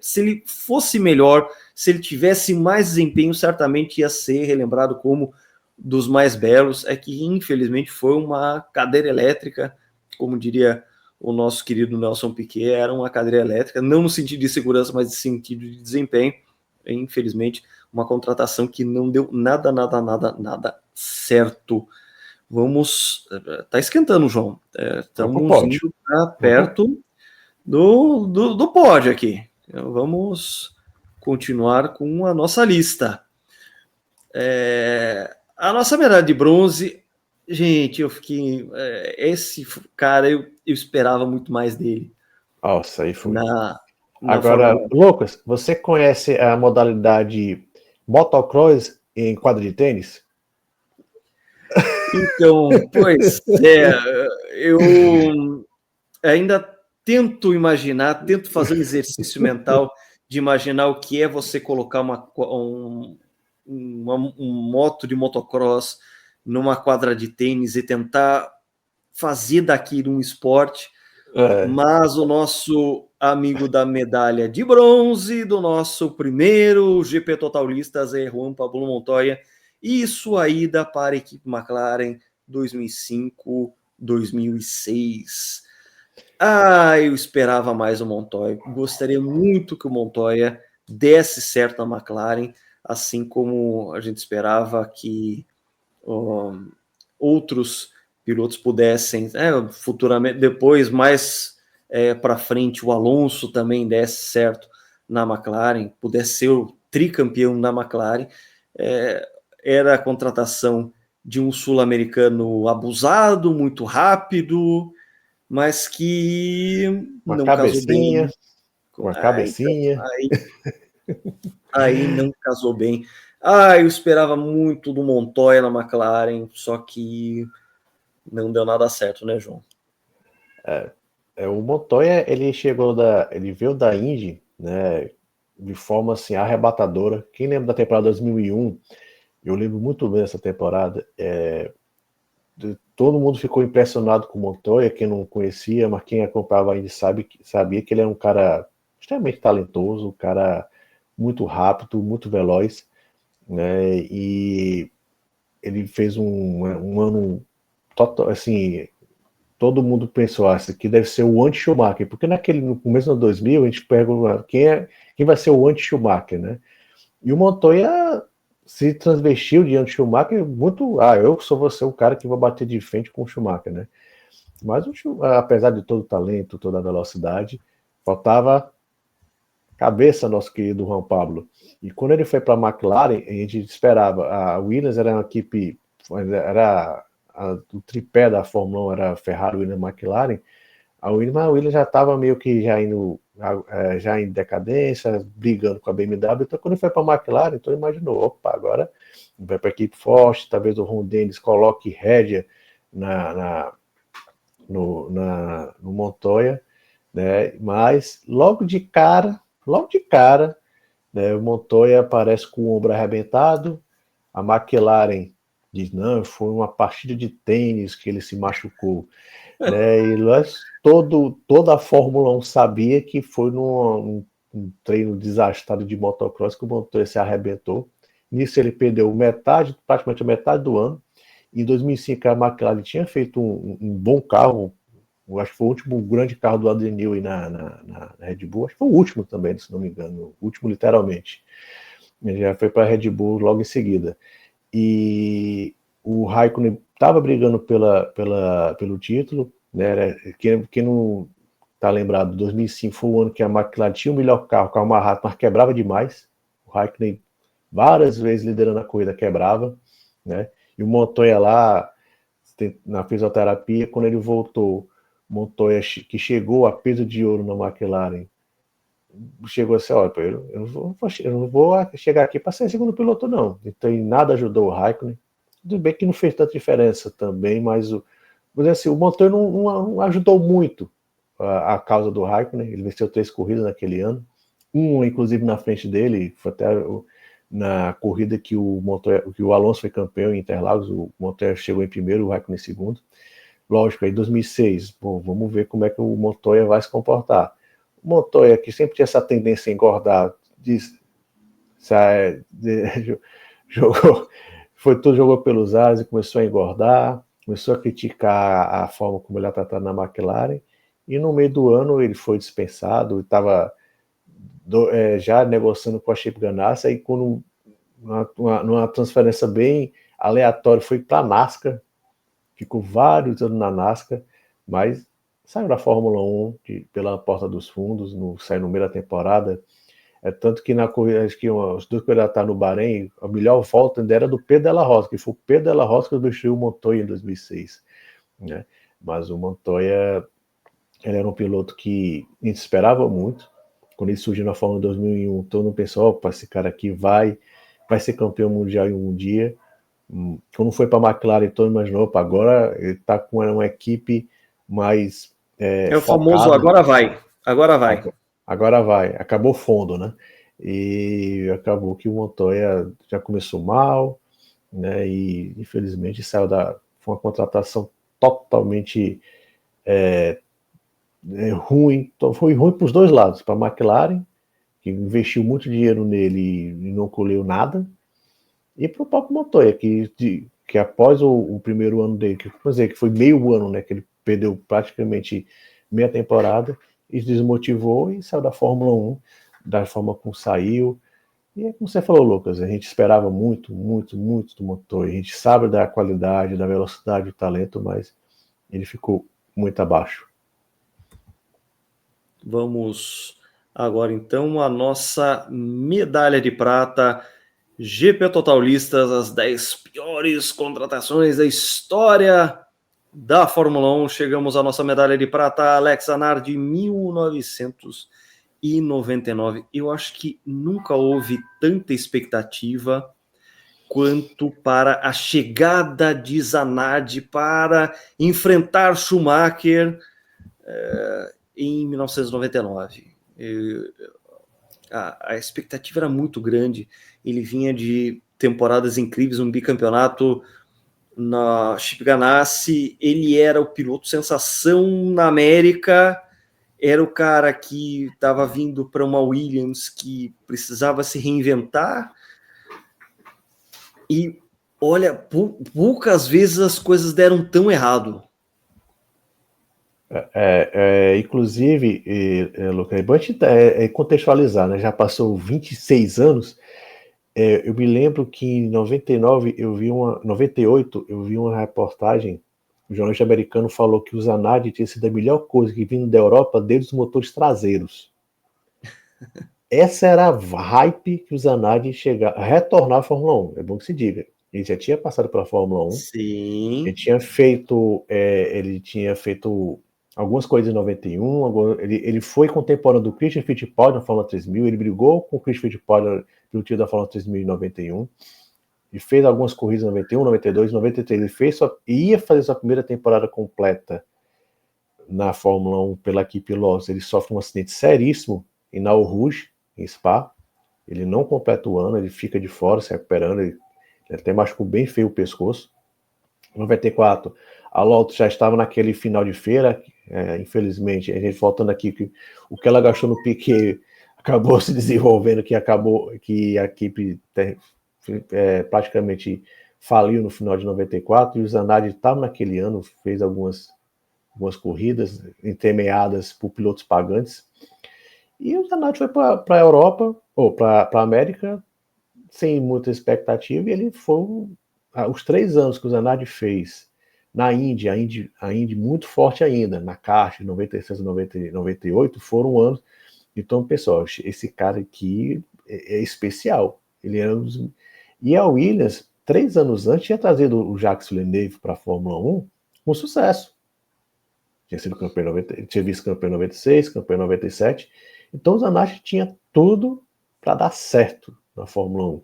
Se ele fosse melhor, se ele tivesse mais desempenho, certamente ia ser relembrado como dos mais belos. É que, infelizmente, foi uma cadeira elétrica, como diria o nosso querido Nelson Piquet, era uma cadeira elétrica, não no sentido de segurança, mas no sentido de desempenho. Infelizmente, uma contratação que não deu nada certo. Vamos... Tá esquentando, João. Estamos indo para perto do pódio aqui. Então, vamos continuar com a nossa lista. A nossa medalha de bronze, gente, eu fiquei... esse cara, eu esperava muito mais dele. Nossa, aí foi. Agora, Lucas, você conhece a modalidade motocross em quadra de tênis? Então, pois eu ainda tento fazer um exercício mental de imaginar o que é você colocar um moto de motocross numa quadra de tênis e tentar fazer daquilo um esporte. Mas o nosso amigo da medalha de bronze do nosso primeiro GP Total Listas é Juan Pablo Montoya e sua ida para a equipe McLaren 2005-2006. Eu esperava mais o Montoya. Gostaria muito que o Montoya desse certo na McLaren, assim como a gente esperava que outros pilotos pudessem, futuramente, depois, mais para frente, o Alonso também desse certo na McLaren, pudesse ser o tricampeão na McLaren. Era a contratação de um sul-americano abusado, muito rápido, mas que uma não cabecinha, casou bem. Uma cabecinha. Então, Aí não casou bem. Eu esperava muito do Montoya na McLaren, só que não deu nada certo, né, João? O Montoya, ele veio da Indy, né, de forma assim arrebatadora. Quem lembra da temporada 2001? Eu lembro muito bem dessa temporada. Todo mundo ficou impressionado com o Montoya, quem não conhecia, mas quem acompanhava a Indy sabia que ele era um cara extremamente talentoso, um cara muito rápido, muito veloz, né? E ele fez um ano total, assim, todo mundo pensou, esse aqui deve ser o anti-Schumacher, porque no começo do 2000 a gente pergunta quem vai ser o anti-Schumacher, né? E o Montoya se transvestiu de anti-Schumacher muito, eu sou você o cara que vai bater de frente com o Schumacher, né? Mas apesar de todo o talento, toda a velocidade, faltava cabeça, nosso querido Juan Pablo. E quando ele foi para a McLaren, a gente esperava. A Williams era uma equipe, o tripé da Fórmula 1 era Ferrari, Williams, McLaren. A Williams já estava meio que já em decadência, brigando com a BMW. Então, quando ele foi para a McLaren, então imaginou, opa, agora vai para a equipe forte, talvez o Ron Dennis coloque rédea no Montoya, né? Mas logo de cara, né, o Montoya aparece com o ombro arrebentado, a McLaren diz, não, foi uma partida de tênis que ele se machucou. Né, e toda a Fórmula 1 sabia que foi num treino desastrado de motocross que o Montoya se arrebentou. Nisso ele perdeu praticamente a metade do ano. Em 2005 a McLaren tinha feito um bom carro, eu acho que foi o último grande carro do Adrian Newey na Red Bull, acho que foi o último também, se não me engano, o último literalmente. Ele já foi para a Red Bull logo em seguida. E o Raikkonen estava brigando pelo título, né? Quem não está lembrado, 2005 foi o ano que a McLaren tinha o melhor carro mais rápido, mas quebrava demais. O Raikkonen várias vezes liderando a corrida quebrava, né? E o Montoya lá na fisioterapia, quando ele voltou, Montoya que chegou a peso de ouro na McLaren, chegou assim, olha, eu não vou chegar aqui para ser segundo piloto, não. Então, nada ajudou o Raikkonen. Tudo bem que não fez tanta diferença também, mas assim, o Montoya não ajudou muito a causa do Raikkonen. Ele venceu 3 corridas naquele ano. Inclusive, na frente dele, foi até na corrida que o Alonso foi campeão em Interlagos, o Montoya chegou em primeiro, o Raikkonen em segundo. Lógico, aí 2006, vamos ver como é que o Montoya vai se comportar. O Montoya, que sempre tinha essa tendência a engordar, jogou pelos ares e começou a engordar, começou a criticar a forma como ele era tratado na McLaren, e no meio do ano ele foi dispensado, estava já negociando com a Chip Ganassi, e quando numa transferência bem aleatória, foi para a NASCAR, ficou vários anos na NASCAR, mas saiu da Fórmula 1 pela porta dos fundos, saiu no meio da temporada. Tanto que na corrida, acho que os 2 corridas tá no Bahrein, a melhor volta ainda era do Pedro Della Rosa, que foi o Pedro Della Rosa que destruiu o Montoya em 2006. Né? Mas o Montoya, ele era um piloto que a gente esperava muito. Quando ele surgiu na Fórmula 2001, todo mundo pensou, opa, esse cara aqui vai ser campeão mundial em um dia. Quando foi para a McLaren, todo mundo imaginou, opa, agora ele está com uma equipe mais o famoso agora vai. Agora vai. Acabou fundo, né? E acabou que o Montoya já começou mal, né? E infelizmente foi uma contratação totalmente ruim. Então, foi ruim para os dois lados, para a McLaren, que investiu muito dinheiro nele e não colheu nada, e para o próprio Montoya, que após o primeiro ano dele, que foi meio ano, né? Que ele perdeu praticamente meia temporada, e desmotivou e saiu da Fórmula 1 da forma como saiu. E é como você falou, Lucas, a gente esperava muito, muito, muito do Montoya. A gente sabe da qualidade, da velocidade, do talento, mas ele ficou muito abaixo. Vamos agora então a nossa medalha de prata, GP Total Listas, as 10 piores contratações da história da Fórmula 1. Chegamos à nossa medalha de prata, Alex Zanardi, 1990. e 99. Eu acho que nunca houve tanta expectativa quanto para a chegada de Zanardi para enfrentar Schumacher em 1999. A expectativa era muito grande. Ele vinha de temporadas incríveis, um bicampeonato na Chip Ganassi. Ele era o piloto sensação na América, era o cara que estava vindo para uma Williams que precisava se reinventar. E olha, poucas vezes as coisas deram tão errado. Inclusive, Lucas, é bom contextualizar, né? Já passou 26 anos. Eu me lembro que em 98 eu vi uma reportagem. O jornalista americano falou que o Zanardi tinha sido a melhor coisa que vindo da Europa desde os motores traseiros. Essa era a hype que o Zanardi retornar à Fórmula 1. É bom que se diga. Ele já tinha passado pela Fórmula 1. Sim. Ele tinha feito algumas coisas em 91. Ele foi contemporâneo do Christian Fittipaldi na Fórmula 3000. Ele brigou com o Christian Fittipaldi no título da Fórmula 3000 em 91. Ele fez algumas corridas em 91, 92, 93. Ele ia fazer sua primeira temporada completa na Fórmula 1 pela equipe Lotus. Ele sofre um acidente seríssimo em Eau Rouge, em Spa. Ele não completa o ano, ele fica de fora, se recuperando. Ele até machucou bem feio o pescoço. Em 94, a Lotus já estava naquele final de feira. Infelizmente, a gente voltando aqui, que o que ela gastou no Piquet acabou se desenvolvendo, que a equipe praticamente faliu no final de 94, e o Zanardi estava naquele ano, fez algumas corridas intermeadas por pilotos pagantes, e o Zanardi foi para a Europa, ou para a América, sem muita expectativa, e ele foi os 3 anos que o Zanardi fez na Indy, a Indy muito forte ainda, na Kart, 96, 98, foram anos. Então, pessoal, esse cara aqui é especial. Ele era E a Williams, 3 anos antes, tinha trazido o Jacques Villeneuve para a Fórmula 1 com sucesso. Tinha sido campeão tinha visto campeão em 96, campeão em 97. Então o Zanardi tinha tudo para dar certo na Fórmula 1.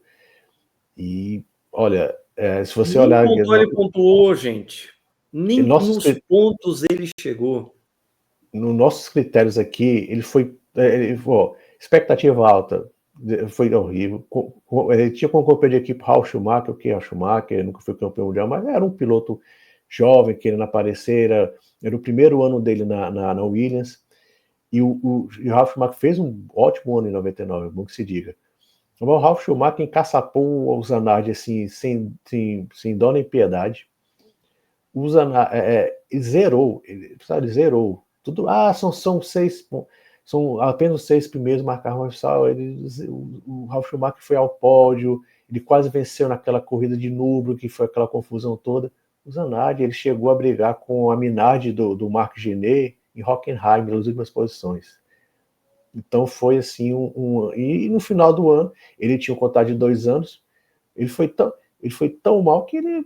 E, olha, se você olhar... Ele pontuou, gente. Nem nos pontos ele chegou. Nos nossos critérios aqui, ele foi... expectativa alta, foi horrível. Ele tinha como companheiro de equipe Ralf Schumacher, Schumacher nunca foi campeão mundial, mas era um piloto jovem, querendo aparecer, era o primeiro ano dele na Williams, e o Ralf Schumacher fez um ótimo ano em 99, é bom que se diga. O Ralf Schumacher encaçapou o Zanardi assim, sem dó nem piedade. O Zanardi zerou. Tudo. São apenas os 6 primeiros marcaram o Ralf Schumacher foi ao pódio, ele quase venceu naquela corrida de Nürburgring, que foi aquela confusão toda. O Zanardi, ele chegou a brigar com a Minardi do Marc Gené em Hockenheim, nas últimas posições. Então foi assim e no final do ano, ele tinha um contrato de 2 anos, ele foi tão mal que ele,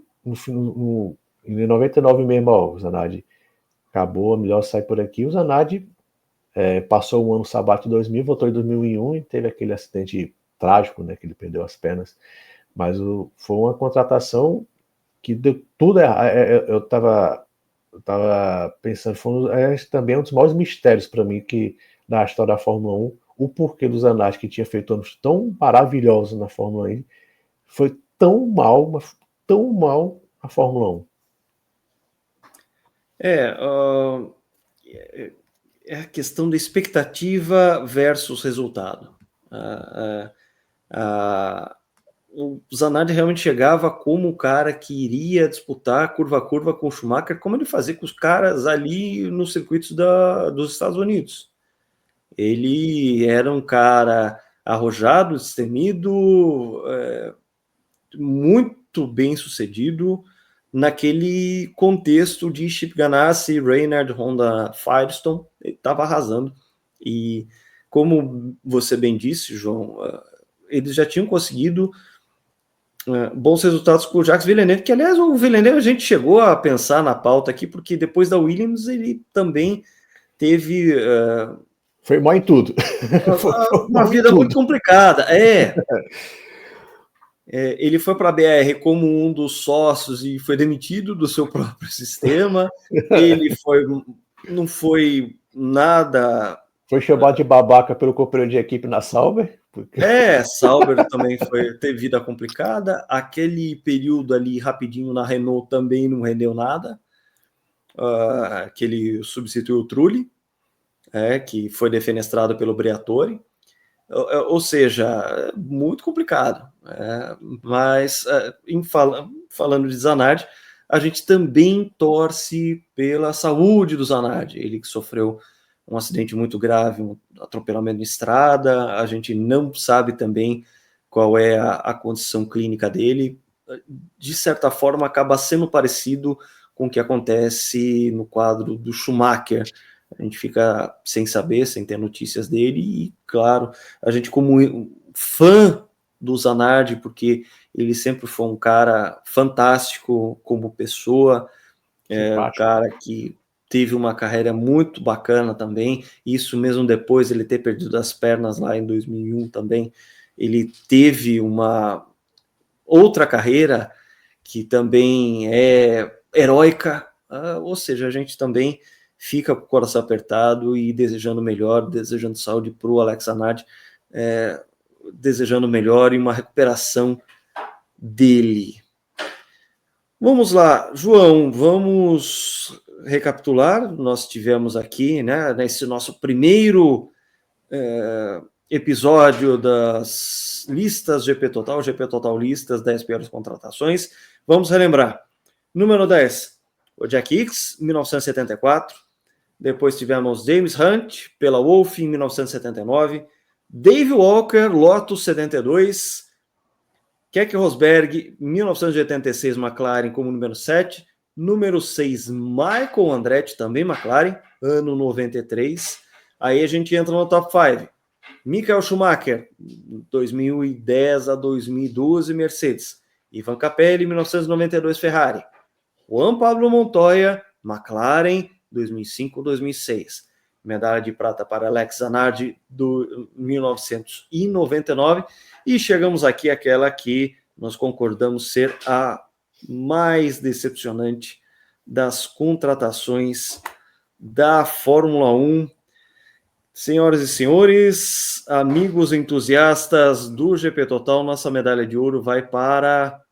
em 99 mesmo, o Zanardi acabou, melhor sair por aqui. O Zanardi passou um ano sabático em 2000, voltou em 2001 e teve aquele acidente trágico, né, que ele perdeu as pernas. Mas foi uma contratação que deu tudo errado. Eu estava pensando, também um dos maiores mistérios para mim na história da Fórmula 1, o porquê do Zanardi, que tinha feito anos tão maravilhosos na Fórmula 1, foi tão mal na Fórmula 1. É a questão da expectativa versus resultado. O Zanardi realmente chegava como o cara que iria disputar curva a curva com o Schumacher, como ele fazia com os caras ali nos circuitos dos Estados Unidos. Ele era um cara arrojado, destemido, muito bem sucedido naquele contexto de Chip Ganassi, Reynard, Honda, Firestone. Ele estava arrasando. E como você bem disse, João, eles já tinham conseguido bons resultados com o Jacques Villeneuve, que aliás o Villeneuve a gente chegou a pensar na pauta aqui, porque depois da Williams ele também teve Foi mal em tudo. Foi uma vida muito complicada. Ele foi para a BR como um dos sócios e foi demitido do seu próprio sistema. Ele não foi nada. Foi chamado de babaca pelo companheiro de equipe na Sauber. Sauber também teve vida complicada. Aquele período ali rapidinho na Renault também não rendeu nada. Que ele substituiu o Trulli, que foi defenestrado pelo Briatore. Ou seja, muito complicado. Mas, falando de Zanardi, a gente também torce pela saúde do Zanardi. Ele que sofreu um acidente muito grave, um atropelamento em estrada. A gente não sabe também qual é a condição clínica dele. De certa forma, acaba sendo parecido com o que acontece no quadro do Schumacher. A gente fica sem saber, sem ter notícias dele, e claro, a gente como fã do Zanardi, porque ele sempre foi um cara fantástico como pessoa, um cara que teve uma carreira muito bacana também, isso mesmo depois ele ter perdido as pernas lá em 2001 também, ele teve uma outra carreira que também é heróica, ou seja, a gente também fica com o coração apertado e desejando melhor, desejando saúde para o Alex Zanardi, desejando melhor e uma recuperação dele. Vamos lá, João, vamos recapitular. Nós tivemos aqui, né, nesse nosso primeiro episódio das listas GP Total listas, 10 piores contratações. Vamos relembrar. Número 10, o Jack Hicks, 1974. Depois tivemos James Hunt, pela Wolff, em 1979. Dave Walker, Lotus 72. Keke Rosberg, 1986, McLaren, como número 7. Número 6, Michael Andretti, também McLaren, ano 93. Aí a gente entra no top 5. Michael Schumacher, 2010 a 2012, Mercedes. Ivan Capelli, 1992, Ferrari. Juan Pablo Montoya, McLaren, 2005-2006. Medalha de prata para Alex Zanardi, do 1999. E chegamos aqui àquela que nós concordamos ser a mais decepcionante das contratações da Fórmula 1. Senhoras e senhores, amigos entusiastas do GP Total, nossa medalha de ouro vai para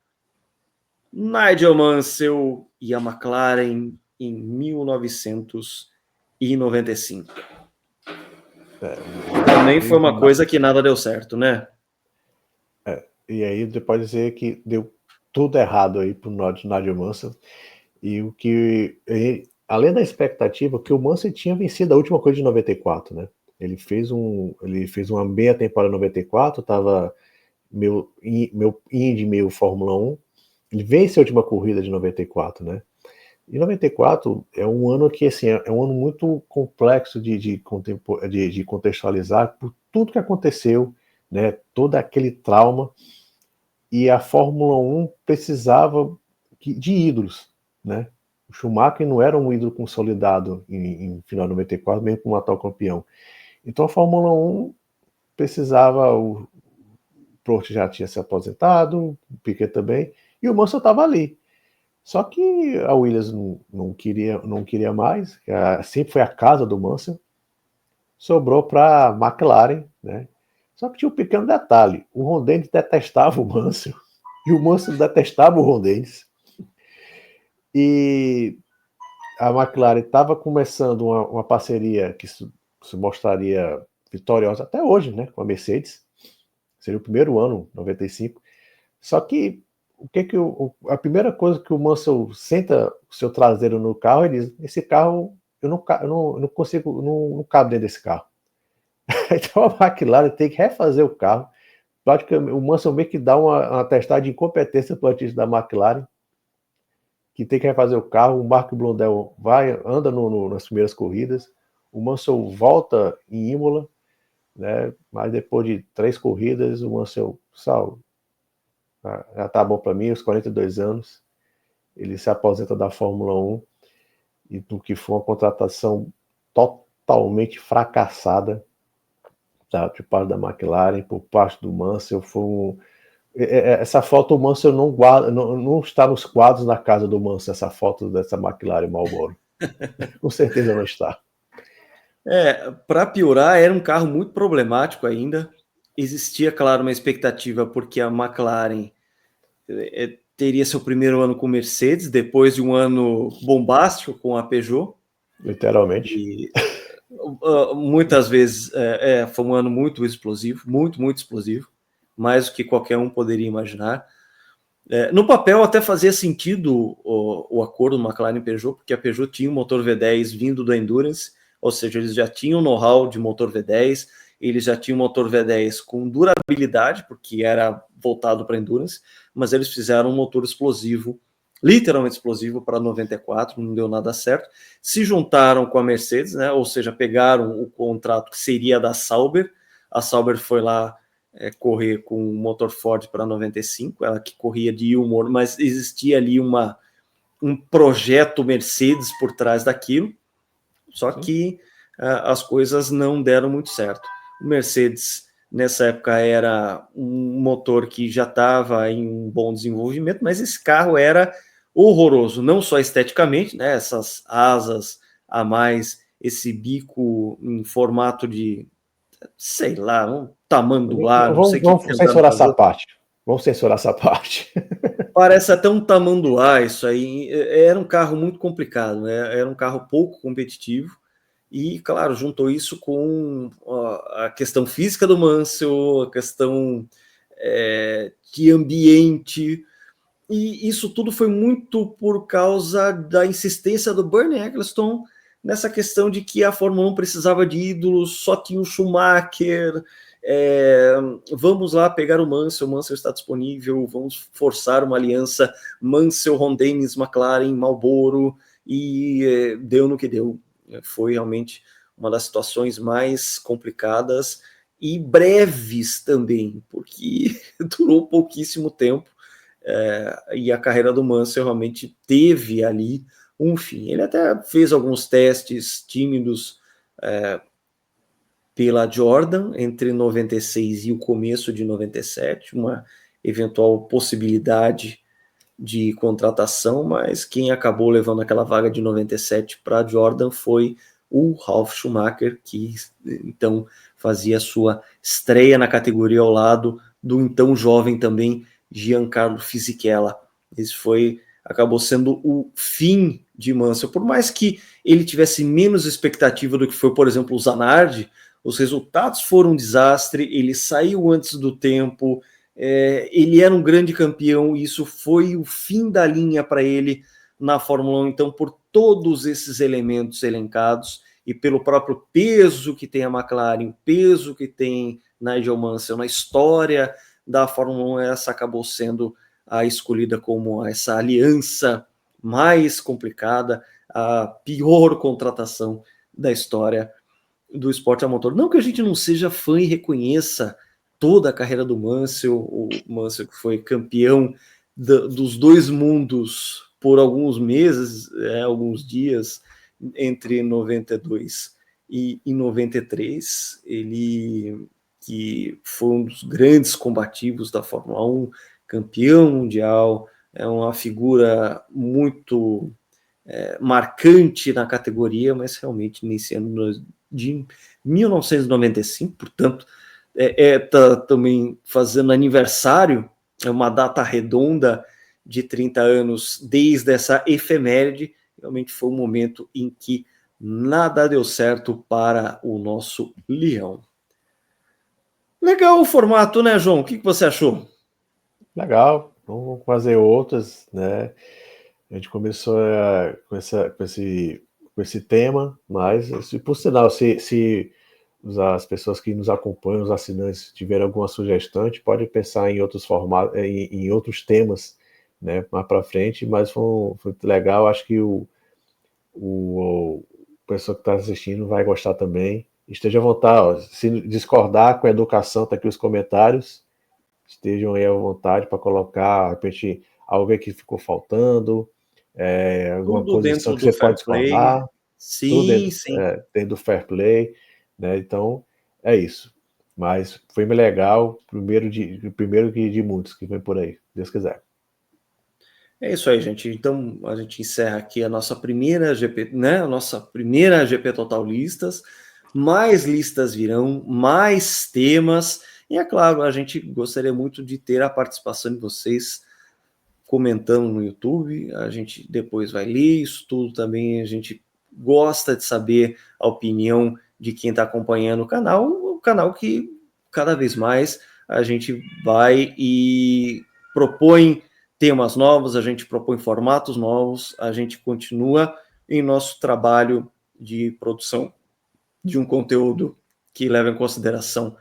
Nigel Mansell e a McLaren em 1995. Também foi uma coisa que nada deu certo, né? E aí depois dizer que deu tudo errado aí pro Nigel Mansell. E o que, além da expectativa, que o Mansell tinha vencido a última coisa de 94, né? Ele fez uma meia temporada em 94, tava meu Indy, meio Fórmula 1. Ele vence a última corrida de 94, né? E 94 é um ano que, assim, é um ano muito complexo de contextualizar por tudo que aconteceu, né? Todo aquele trauma. E a Fórmula 1 precisava de ídolos, né? O Schumacher não era um ídolo consolidado em final de 94, mesmo como atual campeão. Então a Fórmula 1 precisava, o Prost já tinha se aposentado, o Piquet também, e o Mansell estava ali. Só que a Williams não queria mais, sempre foi a casa do Mansell, sobrou para a McLaren, né? Só que tinha um pequeno detalhe, o Ron Dennis detestava o Mansell, e o Mansell detestava o Ron Dennis. E a McLaren estava começando uma parceria que se mostraria vitoriosa até hoje, né, com a Mercedes. Seria o primeiro ano, 95. Só que a primeira coisa que o Mansell senta o seu traseiro no carro, ele diz: esse carro eu não consigo, não cabe dentro desse carro. Então a McLaren tem que refazer o carro. Praticamente, o Mansell meio que dá uma testada de incompetência para o artista da McLaren, que tem que refazer o carro. O Mark Blundell anda nas primeiras corridas. O Mansell volta em Imola, né? Mas depois de 3 corridas, o Mansell já tá bom para mim, os 42 anos. Ele se aposenta da Fórmula 1, e do que foi uma contratação totalmente fracassada, tá, por parte da McLaren, por parte do Mansell. Essa foto, o Mansell não guarda, não está nos quadros da casa do Mansell, essa foto dessa McLaren Marlboro. Com certeza não está. Para piorar, era um carro muito problemático ainda. Existia, claro, uma expectativa porque a McLaren teria seu primeiro ano com Mercedes, depois de um ano bombástico com a Peugeot. Literalmente. E muitas vezes foi um ano muito explosivo, muito explosivo, mais do que qualquer um poderia imaginar. No papel até fazia sentido o acordo McLaren e Peugeot, porque a Peugeot tinha um motor V10 vindo da Endurance, ou seja, eles já tinham know-how de motor V10, eles já tinham motor V10 com durabilidade, porque era voltado para Endurance, mas eles fizeram um motor explosivo, literalmente explosivo, para 94, não deu nada certo. Se juntaram com a Mercedes, né, ou seja, pegaram o contrato que seria da Sauber, a Sauber foi lá correr com o motor Ford para 95, ela que corria de humor, mas existia ali um projeto Mercedes por trás daquilo, só que as coisas não deram muito certo. O Mercedes, nessa época, era um motor que já estava em um bom desenvolvimento, mas esse carro era horroroso, não só esteticamente, né, essas asas a mais, esse bico em formato de, sei lá, um tamanduá, não sei o que Vamos censurar essa parte. Vamos censurar essa parte. Parece até um tamanduá isso aí. Era um carro muito complicado, né? Era um carro pouco competitivo. E, claro, juntou isso com a questão física do Mansell, a questão de ambiente. E isso tudo foi muito por causa da insistência do Bernie Ecclestone nessa questão de que a Fórmula 1 precisava de ídolos, só tinha o Schumacher. Vamos lá pegar o Mansell está disponível, vamos forçar uma aliança Mansell, Ron Dennis, McLaren, Marlboro, e deu no que deu. Foi realmente uma das situações mais complicadas e breves também, porque durou pouquíssimo tempo, e a carreira do Mansell realmente teve ali um fim. Ele até fez alguns testes tímidos pela Jordan entre 96 e o começo de 97, uma eventual possibilidade de contratação, mas quem acabou levando aquela vaga de 97 para a Jordan foi o Ralf Schumacher, que então fazia sua estreia na categoria ao lado do então jovem também Giancarlo Fisichella. Esse acabou sendo o fim de Mansell, por mais que ele tivesse menos expectativa do que foi, por exemplo, o Zanardi. Os resultados foram um desastre, ele saiu antes do tempo, ele era um grande campeão, e isso foi o fim da linha para ele na Fórmula 1. Então, por todos esses elementos elencados e pelo próprio peso que tem a McLaren, o peso que tem Nigel Mansell na história da Fórmula 1, essa acabou sendo a escolhida como essa aliança mais complicada, a pior contratação da história do esporte a motor. Não que a gente não seja fã e reconheça toda a carreira do Mansell, o Mansell que foi campeão dos dois mundos por alguns meses, alguns dias, entre 92 e 93, ele que foi um dos grandes combativos da Fórmula 1, campeão mundial, é uma figura muito marcante na categoria, mas realmente nesse ano de 1995, portanto, está também fazendo aniversário, é uma data redonda de 30 anos desde essa efeméride. Realmente foi um momento em que nada deu certo para o nosso Leão. Legal o formato, né, João? O que você achou? Legal, vamos fazer outras, né? A gente começou com esse tema, mas, por sinal, se as pessoas que nos acompanham, os assinantes, tiverem alguma sugestão, a gente pode pensar em outros formatos, em outros temas, né, mais para frente, mas foi muito legal. Acho que o pessoa que está assistindo vai gostar também. Esteja à vontade, se discordar com a educação, tá aqui os comentários, estejam aí à vontade para colocar, de repente, algo que ficou faltando, alguma Tudo posição dentro que do você pode fair play, discordar. tudo Sim, sim. dentro do fair play, né? Então, é isso. Mas foi bem legal, primeiro de muitos que vem por aí, se Deus quiser. É isso aí, gente. Então, a gente encerra aqui a nossa primeira GP, né? A nossa primeira GP Total Listas. Mais listas virão, mais temas. E é claro, a gente gostaria muito de ter a participação de vocês comentando no YouTube. A gente depois vai ler isso tudo também. A gente gosta de saber a opinião de quem está acompanhando o canal que cada vez mais a gente vai e propõe temas novos, a gente propõe formatos novos, a gente continua em nosso trabalho de produção de um conteúdo que leva em consideração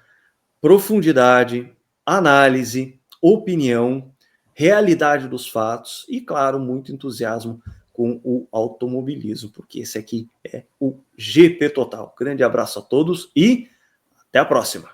profundidade, análise, opinião, realidade dos fatos e, claro, muito entusiasmo com o automobilismo, porque esse aqui é o GP Total. Grande abraço a todos e até a próxima.